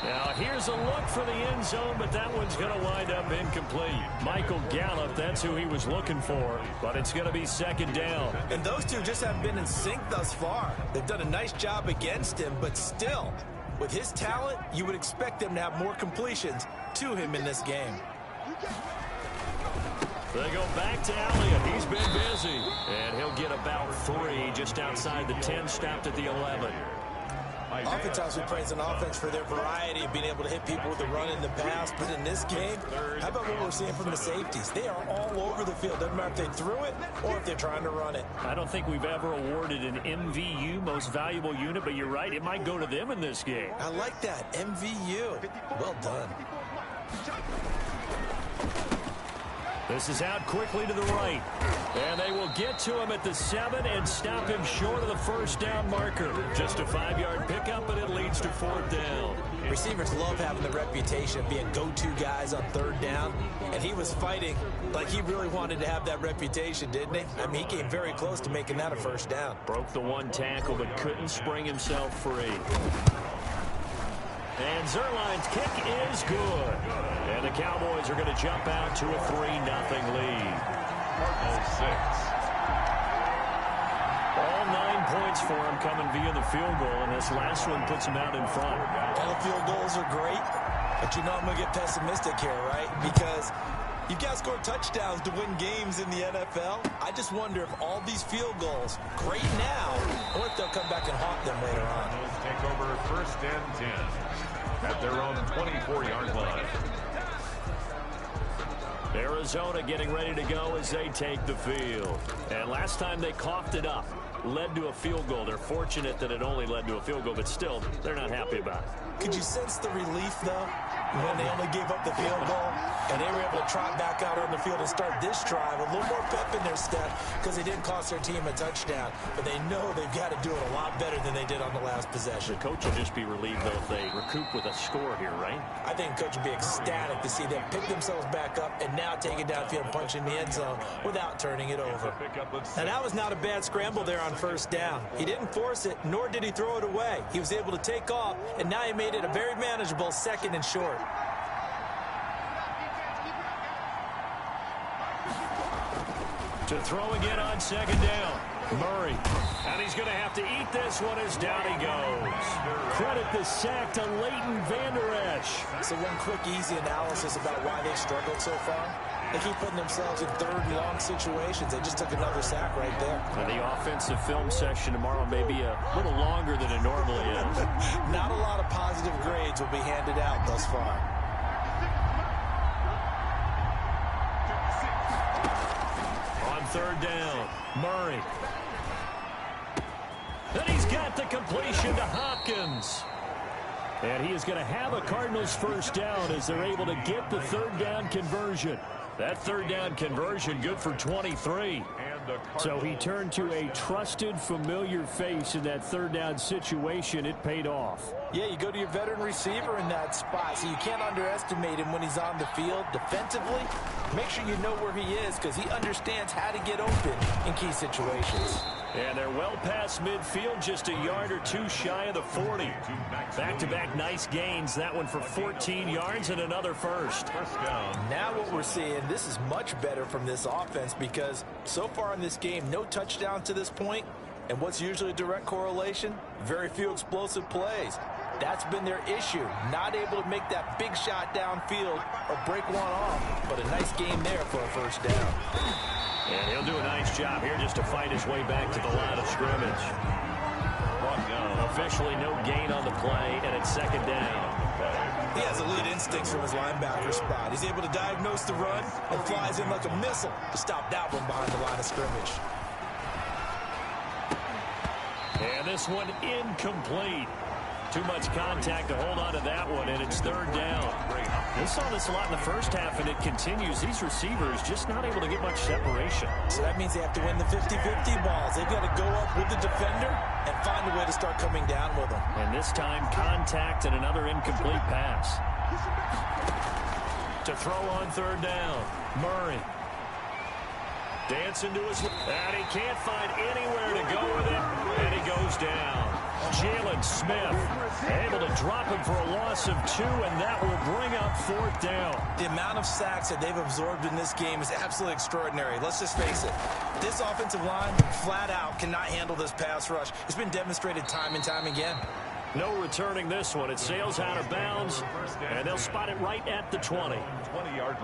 Now, here's a look for the end zone, but that one's going to wind up incomplete. Michael Gallup, that's who he was looking for, but it's going to be second down. And those two just haven't been in sync thus far. They've done a nice job against him, but still, with his talent, you would expect them to have more completions to him in this game. They go back to Elliott. He's been busy, and he'll get about 3 just outside the 10, stopped at the 11. Oftentimes we praise an offense for their variety of being able to hit people with the run in the pass, but in this game, how about what we're seeing from the safeties? They are all over the field. Doesn't matter if they threw it or if they're trying to run it. I don't think we've ever awarded an MVU, most valuable unit, but you're right, it might go to them in this game. I like that, MVU. Well done. This is out quickly to the right. And they will get to him at the 7 and stop him short of the first down marker. Just a 5-yard pickup, but it leads to 4th down. Receivers love having the reputation of being go-to guys on 3rd down. And he was fighting like he really wanted to have that reputation, didn't he? I mean, he came very close to making that a 1st down. Broke the 1 tackle, but couldn't spring himself free. And Zuerlein's kick is good. And the Cowboys are going to jump out to a 3-0 lead. Cardinals 6. All 9 points for him coming via the field goal, and this last one puts him out in front. All the field goals are great, but you know I'm going to get pessimistic here, right? Because you've got to score touchdowns to win games in the NFL. I just wonder if all these field goals, great now, or if they'll come back and haunt them later on. Cardinals take over 1st and 10 at their own 24-yard line. Arizona getting ready to go as they take the field. And last time they coughed it up, led to a field goal. They're fortunate that it only led to a field goal, but still, they're not happy about it. Could you sense the relief, though, when they only gave up the field goal and they were able to trot back out on the field and start this drive? A little more pep in their step because they didn't cost their team a touchdown, but they know they've got to do it a lot better than they did on the last possession. The coach will just be relieved, though, if they recoup with a score here, right? I think the coach would be ecstatic to see them pick themselves back up and now take it downfield and punch in the end zone without turning it over. Now, that was not a bad scramble there on 1st down. He didn't force it, nor did he throw it away. He was able to take off, and now he made it a very manageable 2nd and short. To throw again on 2nd down. Murray. And he's going to have to eat this one as down he goes. Credit the sack to Leighton Vander Esch. So one quick, easy analysis about why they've struggled so far. They keep putting themselves in 3rd and long situations. They just took another sack right there. And the offensive film session tomorrow may be a little longer than it normally is. Not a lot of positive grades will be handed out thus far. On 3rd down, Murray. And he's got the completion to Hopkins. And he is going to have a Cardinals first down as they're able to get the 3rd down conversion. That 3rd down conversion good for 23. And So he turned to a trusted, familiar face in that third down situation. It paid off. Yeah, you go to your veteran receiver in that spot, so you can't underestimate him when he's on the field. Defensively, make sure you know where he is because he understands how to get open in key situations. And they're well past midfield, just a yard or two shy of the 40. Back-to-back nice gains. That one for 14 yards and another first. Now what we're seeing, this is much better from this offense because so far in this game, no touchdowns to this point. And what's usually a direct correlation? Very few explosive plays. That's been their issue. Not able to make that big shot downfield or break one off. But a nice game there for a first down. And he'll do a nice job here just to fight his way back to the line of scrimmage. Officially no gain on the play, and it's second down. He has elite instincts from his linebacker spot. He's able to diagnose the run and flies in like a missile to stop that one behind the line of scrimmage. And this one incomplete. Too much contact to hold on to that one, and it's third down. We saw this a lot in the first half, and it continues. These receivers just not able to get much separation. So that means they have to win the 50-50 balls. They've got to go up with the defender and find a way to start coming down with them. And this time, contact and another incomplete pass. To throw on third down, Murray. Dancing to his left, and he can't find anywhere to go with it, and he goes down. Jalen Smith able to drop him for a loss of 2, and that will bring up fourth down. The amount of sacks that they've absorbed in this game is absolutely extraordinary. Let's just face it. This offensive line, flat out, cannot handle this pass rush. It's been demonstrated time and time again. No returning this one. It sails out of bounds, and they'll spot it right at the 20.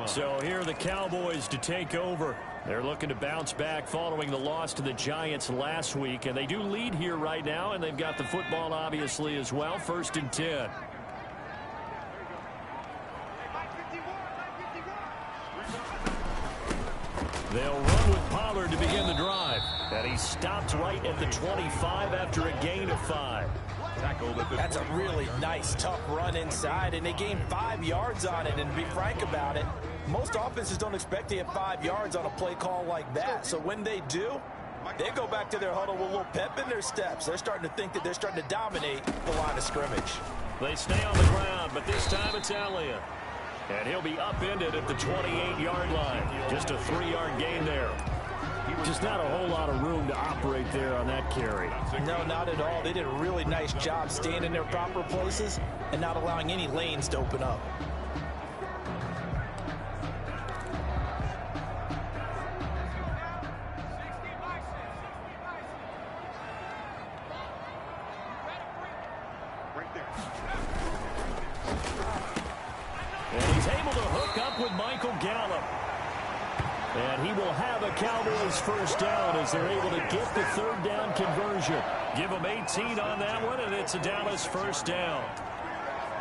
So here are the Cowboys to take over. They're looking to bounce back following the loss to the Giants last week, and they do lead here right now, and they've got the football obviously as well. 1st and 10. They'll run with Pollard to begin the drive, and he stopped right at the 25 after a gain of 5. That's a really nice, tough run inside, and they gained 5 yards on it. And to be frank about it, most offenses don't expect to get 5 yards on a play call like that. So when they do, they go back to their huddle with a little pep in their steps. They're starting to think that they're starting to dominate the line of scrimmage. They stay on the ground, but this time it's Elliott. And he'll be upended at the 28-yard line. Just a 3-yard gain there. Just not a whole lot of room to operate there on that carry. No, not at all. They did a really nice job staying in their proper places and not allowing any lanes to open up. And he's able to hook up with Michael Gallup. And he will have a Cowboys first down as they're able to get the third down conversion. Give them 18 on that one, and it's a Dallas first down.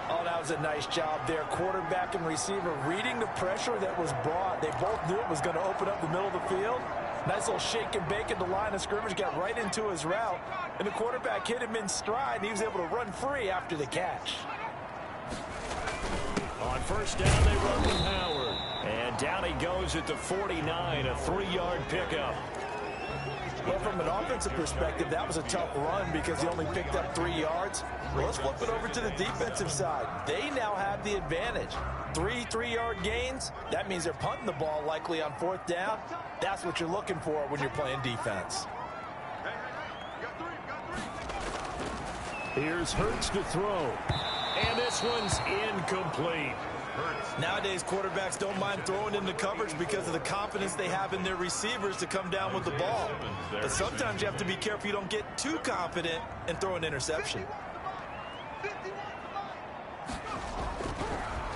Oh, that was a nice job there. Quarterback and receiver reading the pressure that was brought. They both knew it was going to open up the middle of the field. Nice little shake and bake at the line of scrimmage, got right into his route. And the quarterback hit him in stride, and he was able to run free after the catch. On first down, they run with Howard. And down he goes at the 49, a 3-yard pickup. Well, from an offensive perspective, that was a tough run because he only picked up 3 yards. Well, let's flip it over to the defensive side. They now have the advantage. 3 3-yard gains, that means they're punting the ball likely on 4th down. That's what you're looking for when you're playing defense. Here's Hurts to throw. And this one's incomplete. Nowadays, quarterbacks don't mind throwing into coverage because of the confidence they have in their receivers to come down with the ball. But sometimes you have to be careful you don't get too confident and throw an interception.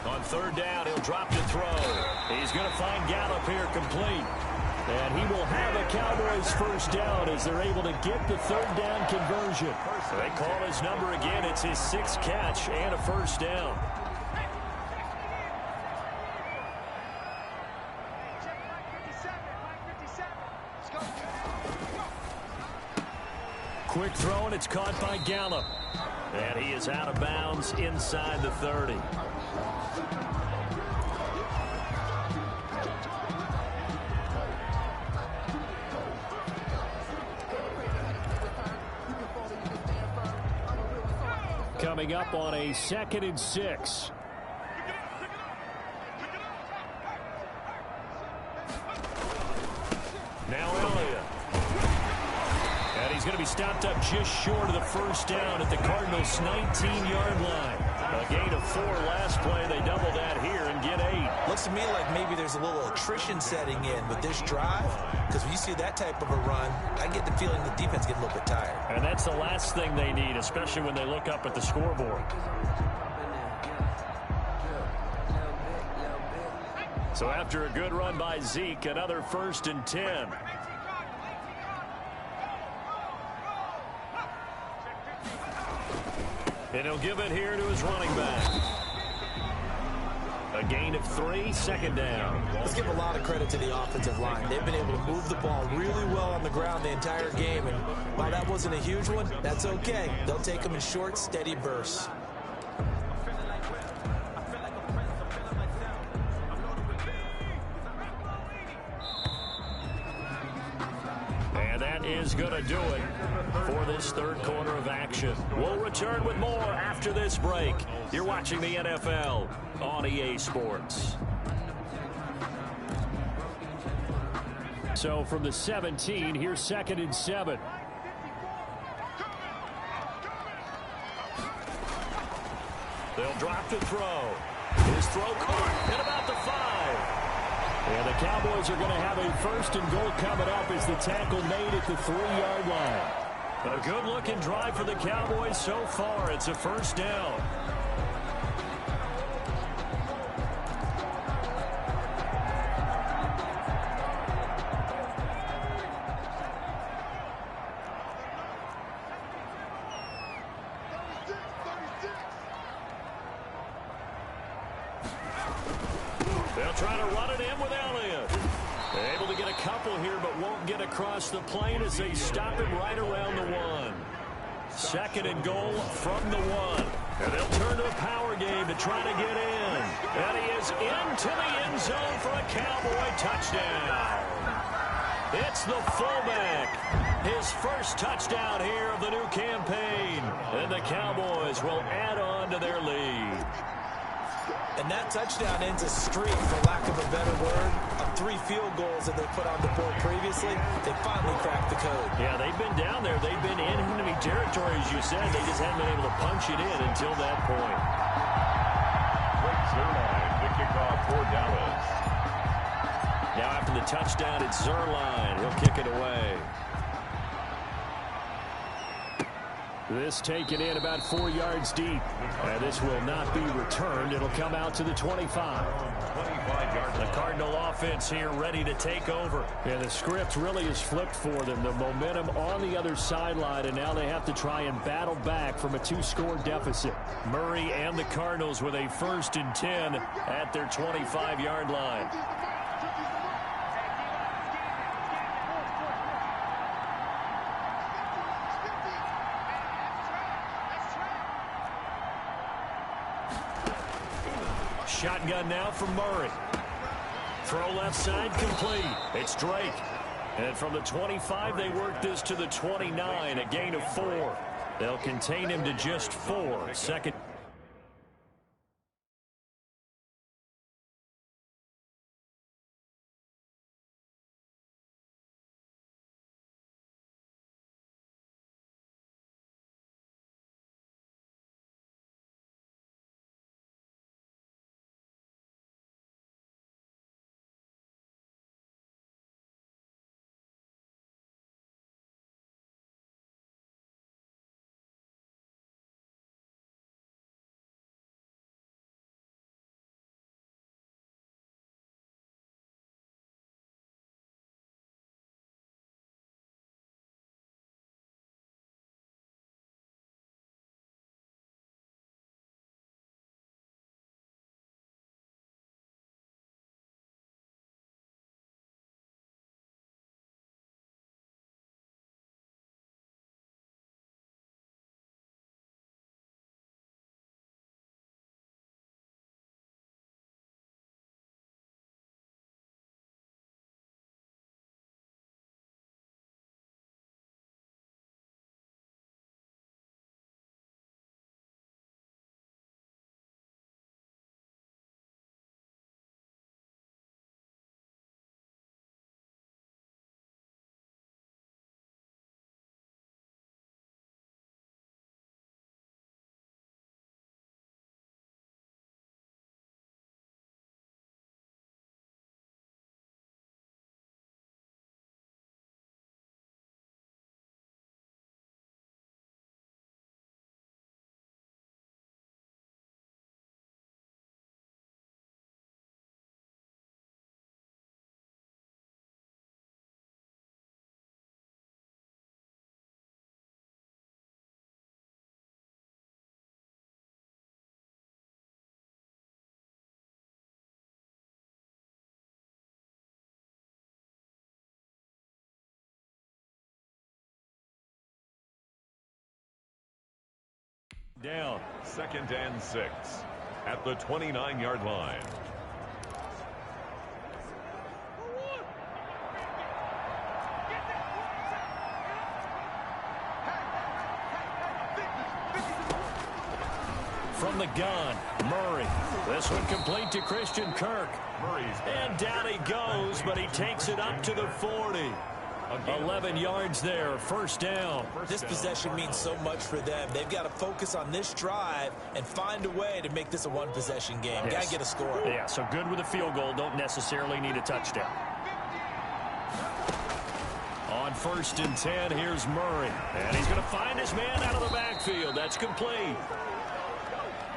On third down, he'll drop to throw. He's going to find Gallup here complete. And he will have a Cowboys first down as they're able to get the third down conversion. They call his number again. It's his 6th catch and a first down. Quick throw, and it's caught by Gallup. And he is out of bounds inside the 30. Coming up on a 2nd and 6. Now Elliott. And he's going to be stopped up just short of the first down at the Cardinals' 19-yard line. A gain of 4 last play. They double that here and get 8. Looks to me like maybe there's a little attrition setting in with this drive, because when you see that type of a run, I get the feeling the defense getting a little bit tired. And that's the last thing they need, especially when they look up at the scoreboard. So after a good run by Zeke, another 1st and 10. And he'll give it here to his running back. A gain of 3, 2nd down. Let's give a lot of credit to the offensive line. They've been able to move the ball really well on the ground the entire game. And while that wasn't a huge one, that's okay. They'll take them in short, steady bursts. And that is going to do it for this 3rd quarter of action. We'll return with more after this break. You're watching the NFL on EA Sports. So from the 17, here's 2nd and 7. They'll drop to throw. His throw caught at about the 5. And the Cowboys are going to have a 1st and goal coming up as the tackle made at the 3-yard line. A good-looking drive for the Cowboys so far. It's a 1st down. They'll try to run it in with Elliott. They're able to get a couple here, but won't get across the plane as they stop him right around the 1. 2nd and goal from the 1. And they'll turn to a power game to try to get in. And he is into the end zone for a Cowboy touchdown. It's the fullback. His 1st touchdown here of the new campaign. And the Cowboys will add on to their lead. And that touchdown ends a streak, for lack of a better word, of 3 field goals that they put on the board previously. They finally cracked the code. Yeah, they've been down there. They've been in enemy territory, as you said. They just haven't been able to punch it in until that point. Great Zerline, the kickoff for Dallas. Now after the touchdown, it's Zerline. He'll kick it away. This taken in about 4 yards deep. And this will not be returned. It'll come out to the 25. 25-yard line. The Cardinal offense here ready to take over. And the script really is flipped for them. The momentum on the other sideline, and now they have to try and battle back from a 2-score deficit. Murray and the Cardinals with a 1st and 10 at their 25-yard line. Shotgun now from Murray. Throw left side complete. It's Drake. And from the 25, they work this to the 29, a gain of 4. They'll contain him to just 4. 2nd. Down. 2nd and 6 at the 29-yard line. From the gun, Murray. This one complete to Christian Kirk. And down he goes, but he takes it up to the 40. 11 yards there, 1st down. This possession means so much for them. They've got to focus on this drive and find a way to make this a one-possession game. Yes. Got to get a score. Yeah, so good with a field goal. Don't necessarily need a touchdown. On 1st and 10, here's Murray. And he's going to find his man out of the backfield. That's complete.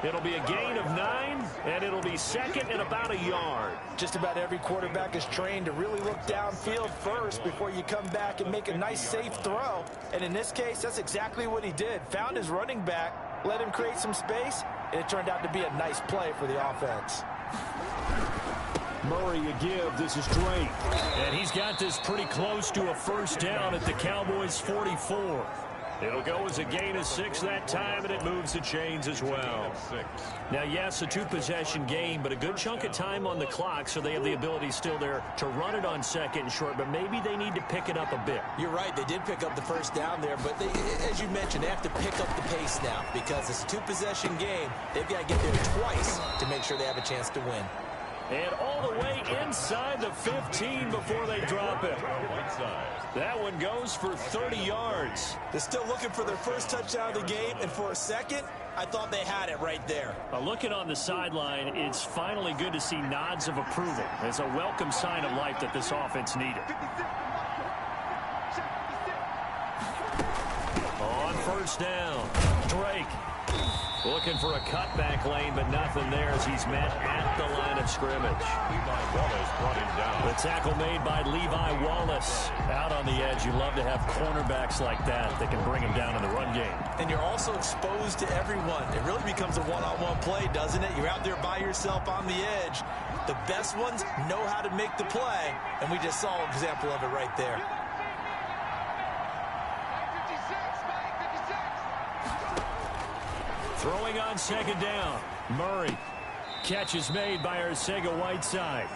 It'll be a gain of 9, and it'll be 2nd and about a yard. Just about every quarterback is trained to really look downfield first before you come back and make a nice, safe throw. And in this case, that's exactly what he did. Found his running back, let him create some space, and it turned out to be a nice play for the offense. Murray a give. This is Drake. And he's got this pretty close to a 1st down at the Cowboys' 44. It'll go as a gain of 6 that time, and it moves the chains as well. Now, yes, a 2-possession game, but a good chunk of time on the clock, so they have the ability still there to run it on 2nd and short, but maybe they need to pick it up a bit. You're right. They did pick up the 1st down there, but they, as you mentioned, they have to pick up the pace now because it's a 2-possession game. They've got to get there twice to make sure they have a chance to win. And all the way inside the 15 before they drop it. That one goes for 30 yards. They're still looking for their first touchdown of the game, and for a second, I thought they had it right there. Looking on the sideline, it's finally good to see nods of approval. It's a welcome sign of life that this offense needed. On 1st down, Drake. Looking for a cutback lane, but nothing there as he's met at the line of scrimmage. Levi Wallace brought him down. The tackle made by Levi Wallace. Out on the edge, you love to have cornerbacks like that can bring him down in the run game. And you're also exposed to everyone. It really becomes a one-on-one play, doesn't it? You're out there by yourself on the edge. The best ones know how to make the play, and we just saw an example of it right there. Throwing on 2nd down. Murray. Catch is made by Arcega-Whiteside.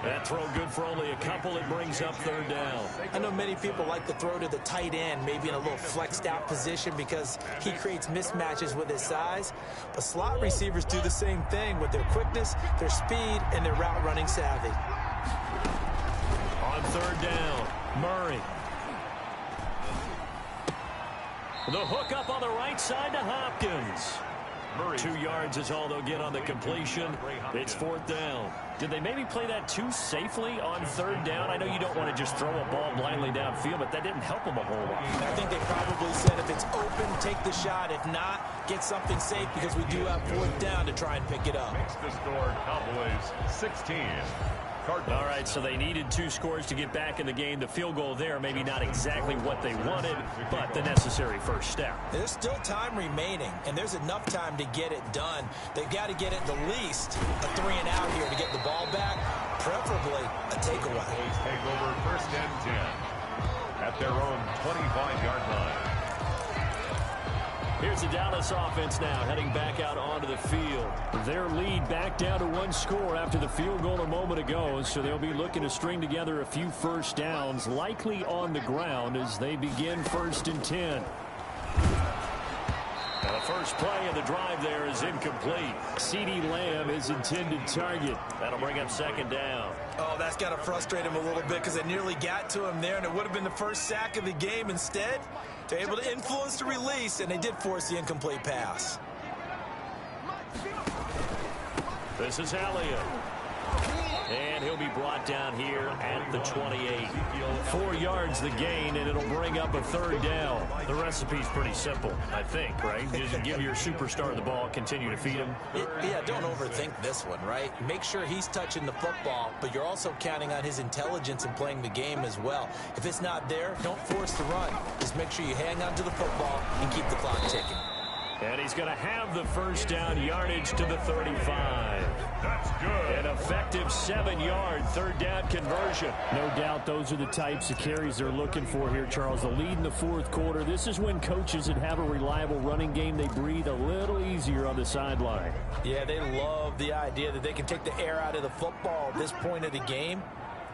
That throw good for only a couple. It brings up 3rd down. I know many people like to throw to the tight end, maybe in a little flexed out position because he creates mismatches with his size. But slot receivers do the same thing with their quickness, their speed, and their route running savvy. On 3rd down, Murray. The hook up on the right side to Hopkins. 2 yards is all they'll get on the completion. It's 4th down. Did they maybe play that too safely on 3rd down? I know you don't want to just throw a ball blindly downfield, but that didn't help them a whole lot. I think they probably said if it's open, take the shot. If not, get something safe because we do have 4th down to try and pick it up. Makes the score Cowboys 16. All right, so they needed 2 scores to get back in the game. The field goal there, maybe not exactly what they wanted, but the necessary 1st step. There's still time remaining, and there's enough time to get it done. They've got to get it the least a 3 and out here to get the ball back, preferably a takeaway. Take over 1st and 10 at their own 25-yard line. Here's the Dallas offense now heading back out onto the field. Their lead back down to 1 score after the field goal a moment ago, so they'll be looking to string together a few 1st downs, likely on the ground as they begin 1st and 10. Now the first play of the drive there is incomplete. CeeDee Lamb is intended target. That'll bring up 2nd down. Oh, that's got to frustrate him a little bit because it nearly got to him there, and it would have been the first sack of the game. Instead, they're able to influence the release, and they did force the incomplete pass. This is Elliott. And he'll be brought down here at the 28. 4 yards the gain, and it'll bring up a 3rd down. The recipe's pretty simple, I think, right? Just give your superstar the ball, continue to feed him. Yeah, don't overthink this one, right? Make sure he's touching the football, but you're also counting on his intelligence in playing the game as well. If it's not there, don't force the run. Just make sure you hang on to the football and keep the clock ticking. And he's going to have the first down, yardage to the 35. That's good. An effective 7-yard third down conversion. No doubt those are the types of carries they're looking for here, Charles. The lead in the fourth quarter. This is when coaches that have a reliable running game, they breathe a little easier on the sideline. Yeah, they love the idea that they can take the air out of the football at this point of the game.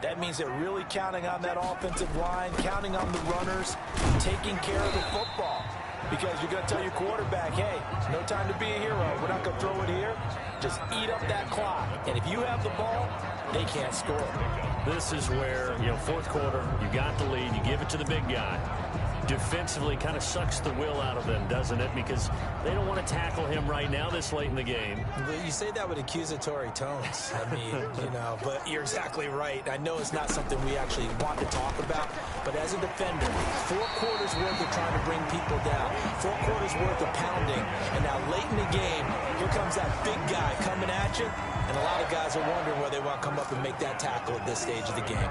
That means they're really counting on that offensive line, counting on the runners, taking care of the football. Because you're going to tell your quarterback, hey, no time to be a hero. We're not going to throw it here. Just eat up that clock. And if you have the ball, they can't score. This is where, fourth quarter, you got the lead, you give it to the big guy. Defensively kind of sucks the will out of them, doesn't it? Because they don't want to tackle him right now this late in the game. Well, you say that with accusatory tones. I mean, but you're exactly right. I know it's not something we actually want to talk about, but as a defender, 4 quarters worth of trying to bring people down, 4 quarters worth of pounding, and now late in the game, here comes that big guy coming at you, and a lot of guys are wondering whether they want to come up and make that tackle at this stage of the game.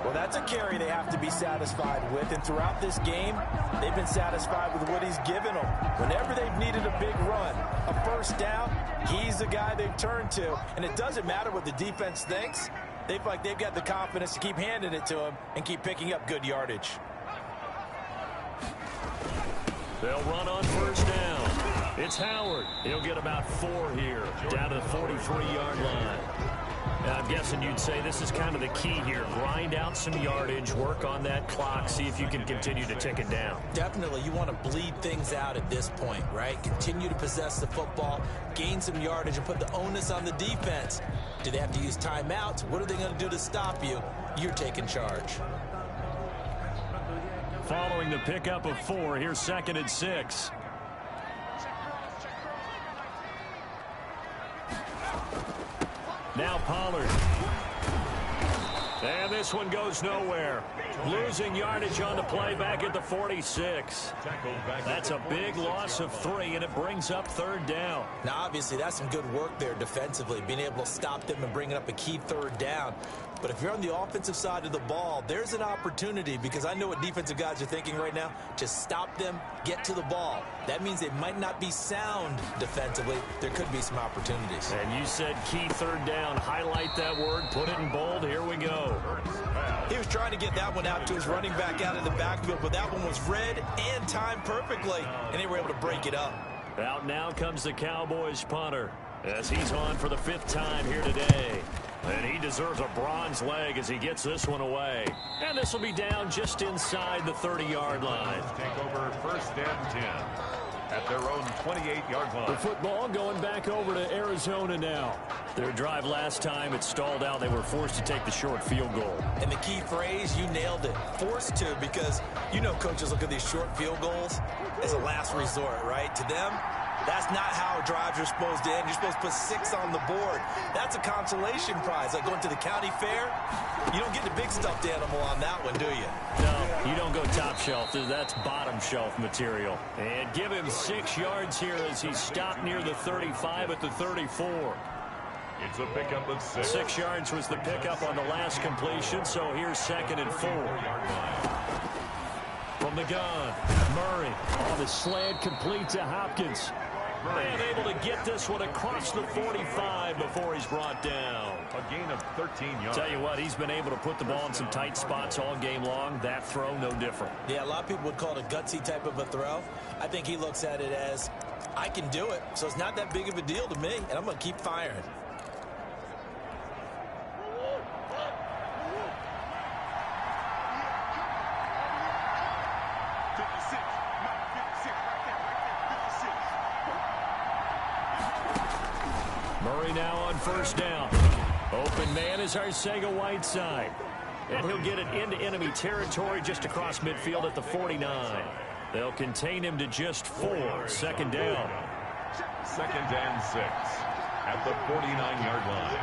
Well, that's a carry they have to be satisfied with, and throughout this game, they've been satisfied with what he's given them. Whenever they've needed a big run, a first down, he's the guy they've turned to, and it doesn't matter what the defense thinks. They feel like they've got the confidence to keep handing it to him and keep picking up good yardage. They'll run on first down. It's Howard. He'll get about 4 here, down to the 43-yard line. I'm guessing you'd say this is kind of the key here. Grind out some yardage, work on that clock, see if you can continue to tick it down. Definitely, you want to bleed things out at this point, right? Continue to possess the football, gain some yardage, and put the onus on the defense. Do they have to use timeouts? What are they going to do to stop you? You're taking charge. Following the pickup of 4, here's 2nd and 6. Now Pollard. And this one goes nowhere. Losing yardage on the play back at the 46. That's a big loss of 3, and it brings up 3rd down. Now, obviously, that's some good work there defensively, being able to stop them and bringing up a key 3rd down. But if you're on the offensive side of the ball, there's an opportunity, because I know what defensive guys are thinking right now. Just stop them, get to the ball. That means they might not be sound defensively. There could be some opportunities. And you said key 3rd down. Highlight that word, put it in bold. Here we go. He was trying to get that one out to his running back out of the backfield, but that one was read and timed perfectly, and they were able to break it up. Out now comes the Cowboys punter, as he's on for the 5th time here today. And he deserves a bronze leg as he gets this one away. And this will be down just inside the 30-yard line. Take over 1st and 10 at their own 28-yard line. The football going back over to Arizona now. Their drive last time, it stalled out. They were forced to take the short field goal. And the key phrase, you nailed it. Forced to, because coaches look at these short field goals as a last resort, right? To them, that's not how drives are supposed to end. You're supposed to put 6 on the board. That's a consolation prize. Like going to the county fair, you don't get the big stuffed animal on that one, do you? No, you don't go top shelf. That's bottom shelf material. And give him 6 yards here as he's stopped near the 35 at the 34. It's a pickup of 6. 6 yards was the pickup on the last completion, so here's 2nd and 4. From the gun, Murray on the slant, complete to Hopkins. And able to get this one across the 45 before he's brought down. A gain of 13 yards. Tell you what, he's been able to put the ball in some tight spots all game long. That throw, no different. Yeah, a lot of people would call it a gutsy type of a throw. I think he looks at it as, I can do it, so it's not that big of a deal to me, and I'm going to keep firing. Murray now on first down. Open man is Arcega-Whiteside. And he'll get it into enemy territory just across midfield at the 49. They'll contain him to just 4. 2nd down. 2nd and 6 at the 49-yard line.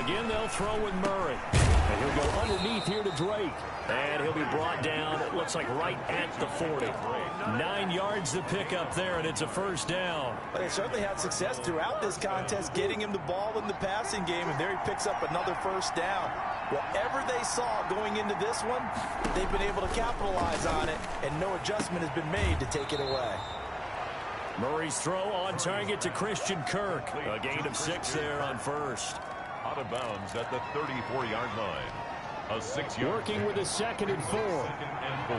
Again, they'll throw with Murray. And he'll go underneath here to Drake. And he'll be brought down, it looks like right at the 40. 9 yards to pick up there, and it's a first down. But they certainly had success throughout this contest, getting him the ball in the passing game, and there he picks up another first down. Whatever they saw going into this one, they've been able to capitalize on it, and no adjustment has been made to take it away. Murray's throw on target to Christian Kirk. A gain of 6 there on first. Out of bounds at the 34-yard line. A 6-yard. Working with a 2nd and 4. 2nd and 4.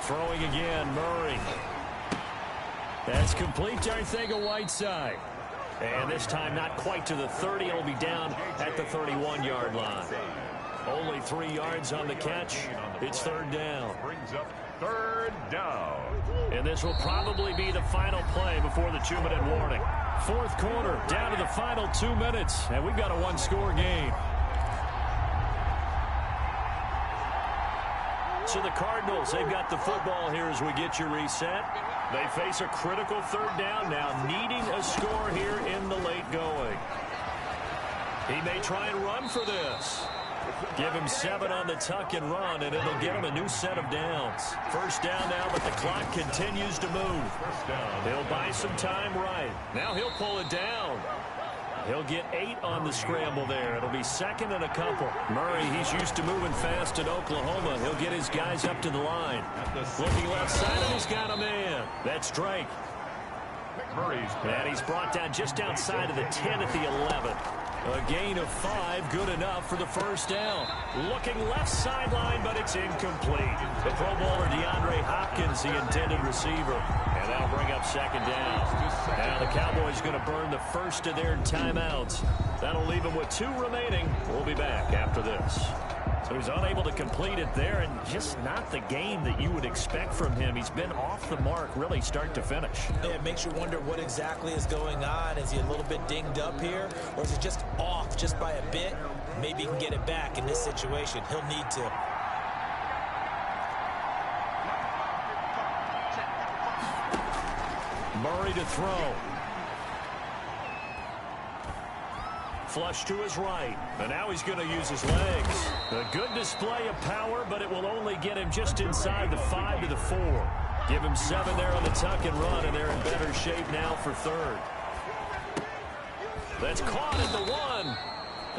Throwing again, Murray. That's complete to Arcega-Whiteside. And this time not quite to the 30. It'll be down at the 31-yard line. Only 3 yards on the catch. It's 3rd down. Brings up 3rd down. And this will probably be the final play before the 2-minute warning. 4th quarter, down to the final 2 minutes. And we've got a 1-score game. So the Cardinals, they've got the football here as we get you reset. They face a critical 3rd down now, needing a score here in the late going. He may try and run for this. Give him 7 on the tuck and run, and it'll get him a new set of downs. 1st down now, but the clock continues to move. He'll buy some time right. Now he'll pull it down. He'll get 8 on the scramble there. It'll be 2nd and a couple. Murray, he's used to moving fast in Oklahoma. He'll get his guys up to the line. Looking left side, and he's got a man. That's Drake. And he's brought down just outside of the 10 at the 11. A gain of 5, good enough for the 1st down. Looking left sideline, but it's incomplete. The Pro Bowler DeAndre Hopkins, the intended receiver. And that'll bring up 2nd down. Now the Cowboys going to burn the first of their timeouts. That'll leave them with 2 remaining. We'll be back after this. So he's unable to complete it there, and just not the game that you would expect from him. He's been off the mark, really, start to finish. Yeah, it makes you wonder what exactly is going on. Is he a little bit dinged up here, or is it just off just by a bit? Maybe he can get it back in this situation. He'll need to. Murray to throw. Flush to his right, and now he's going to use his legs. A good display of power, but it will only get him just inside the 5 to the 4. Give him 7 there on the tuck and run, and they're in better shape now for 3rd. That's caught at the 1.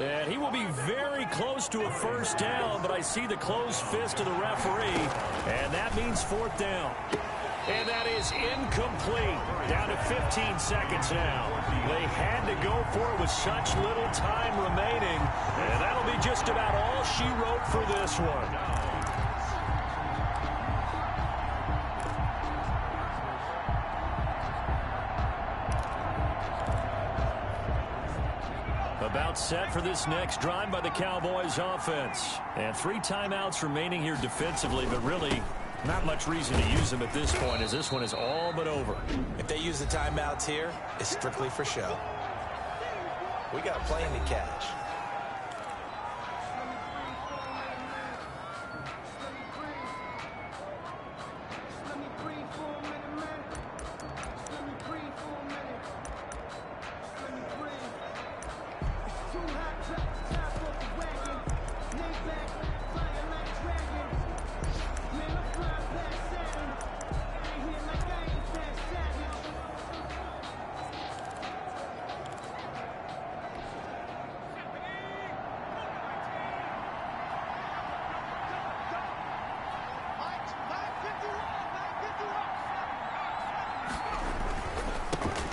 And he will be very close to a 1st down, but I see the closed fist of the referee, and that means 4th down. And that is incomplete. Down to 15 seconds now. They had to go for it with such little time remaining. And that'll be just about all she wrote for this one. About set for this next drive by the Cowboys offense. And 3 timeouts remaining here defensively, but really not much reason to use them at this point, as this one is all but over. If they use the timeouts here, it's strictly for show. We got a plane to catch.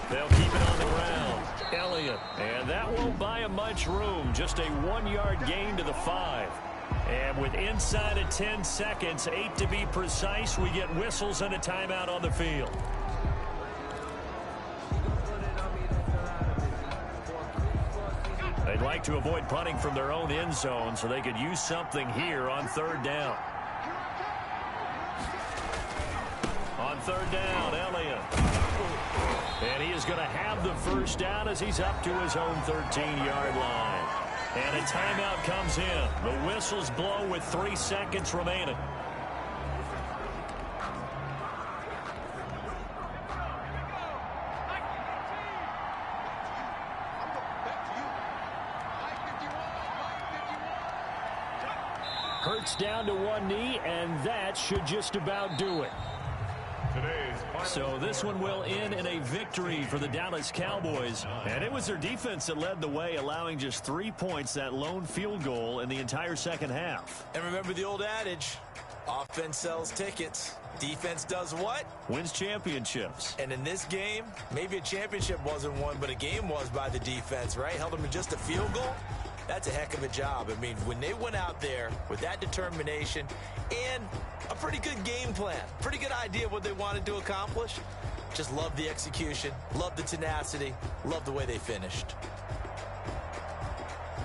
They'll keep it on the ground. Elliott. And that won't buy him much room. Just a 1-yard gain to the 5. And with inside of 10 seconds, 8 to be precise, we get whistles and a timeout on the field. They'd like to avoid punting from their own end zone, so they could use something here on 3rd down. On 3rd down, Elliott. And he is going to have the 1st down as he's up to his own 13-yard line. And a timeout comes in. The whistles blow with 3 seconds remaining. Hurts down to one knee, and that should just about do it. Today's So this one will end in a victory for the Dallas Cowboys. And it was their defense that led the way, allowing just 3 points, that lone field goal in the entire second half. And remember the old adage, offense sells tickets. Defense does what? Wins championships. And in this game, maybe a championship wasn't won, but a game was by the defense, right? Held them to just a field goal. That's a heck of a job. I mean, when they went out there with that determination and a pretty good game plan, pretty good idea of what they wanted to accomplish, just love the execution, love the tenacity, love the way they finished.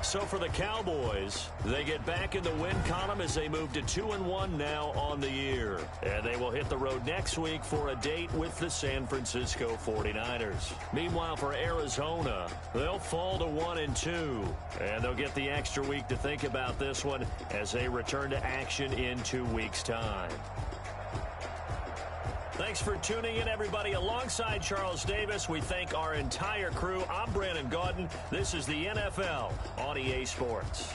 So for the Cowboys, they get back in the win column as they move to 2-1 now on the year. And they will hit the road next week for a date with the San Francisco 49ers. Meanwhile, for Arizona, they'll fall to 1-2. And they'll get the extra week to think about this one as they return to action in 2 weeks' time. Thanks for tuning in, everybody. Alongside Charles Davis, we thank our entire crew. I'm Brandon Gaudin. This is the NFL on EA Sports.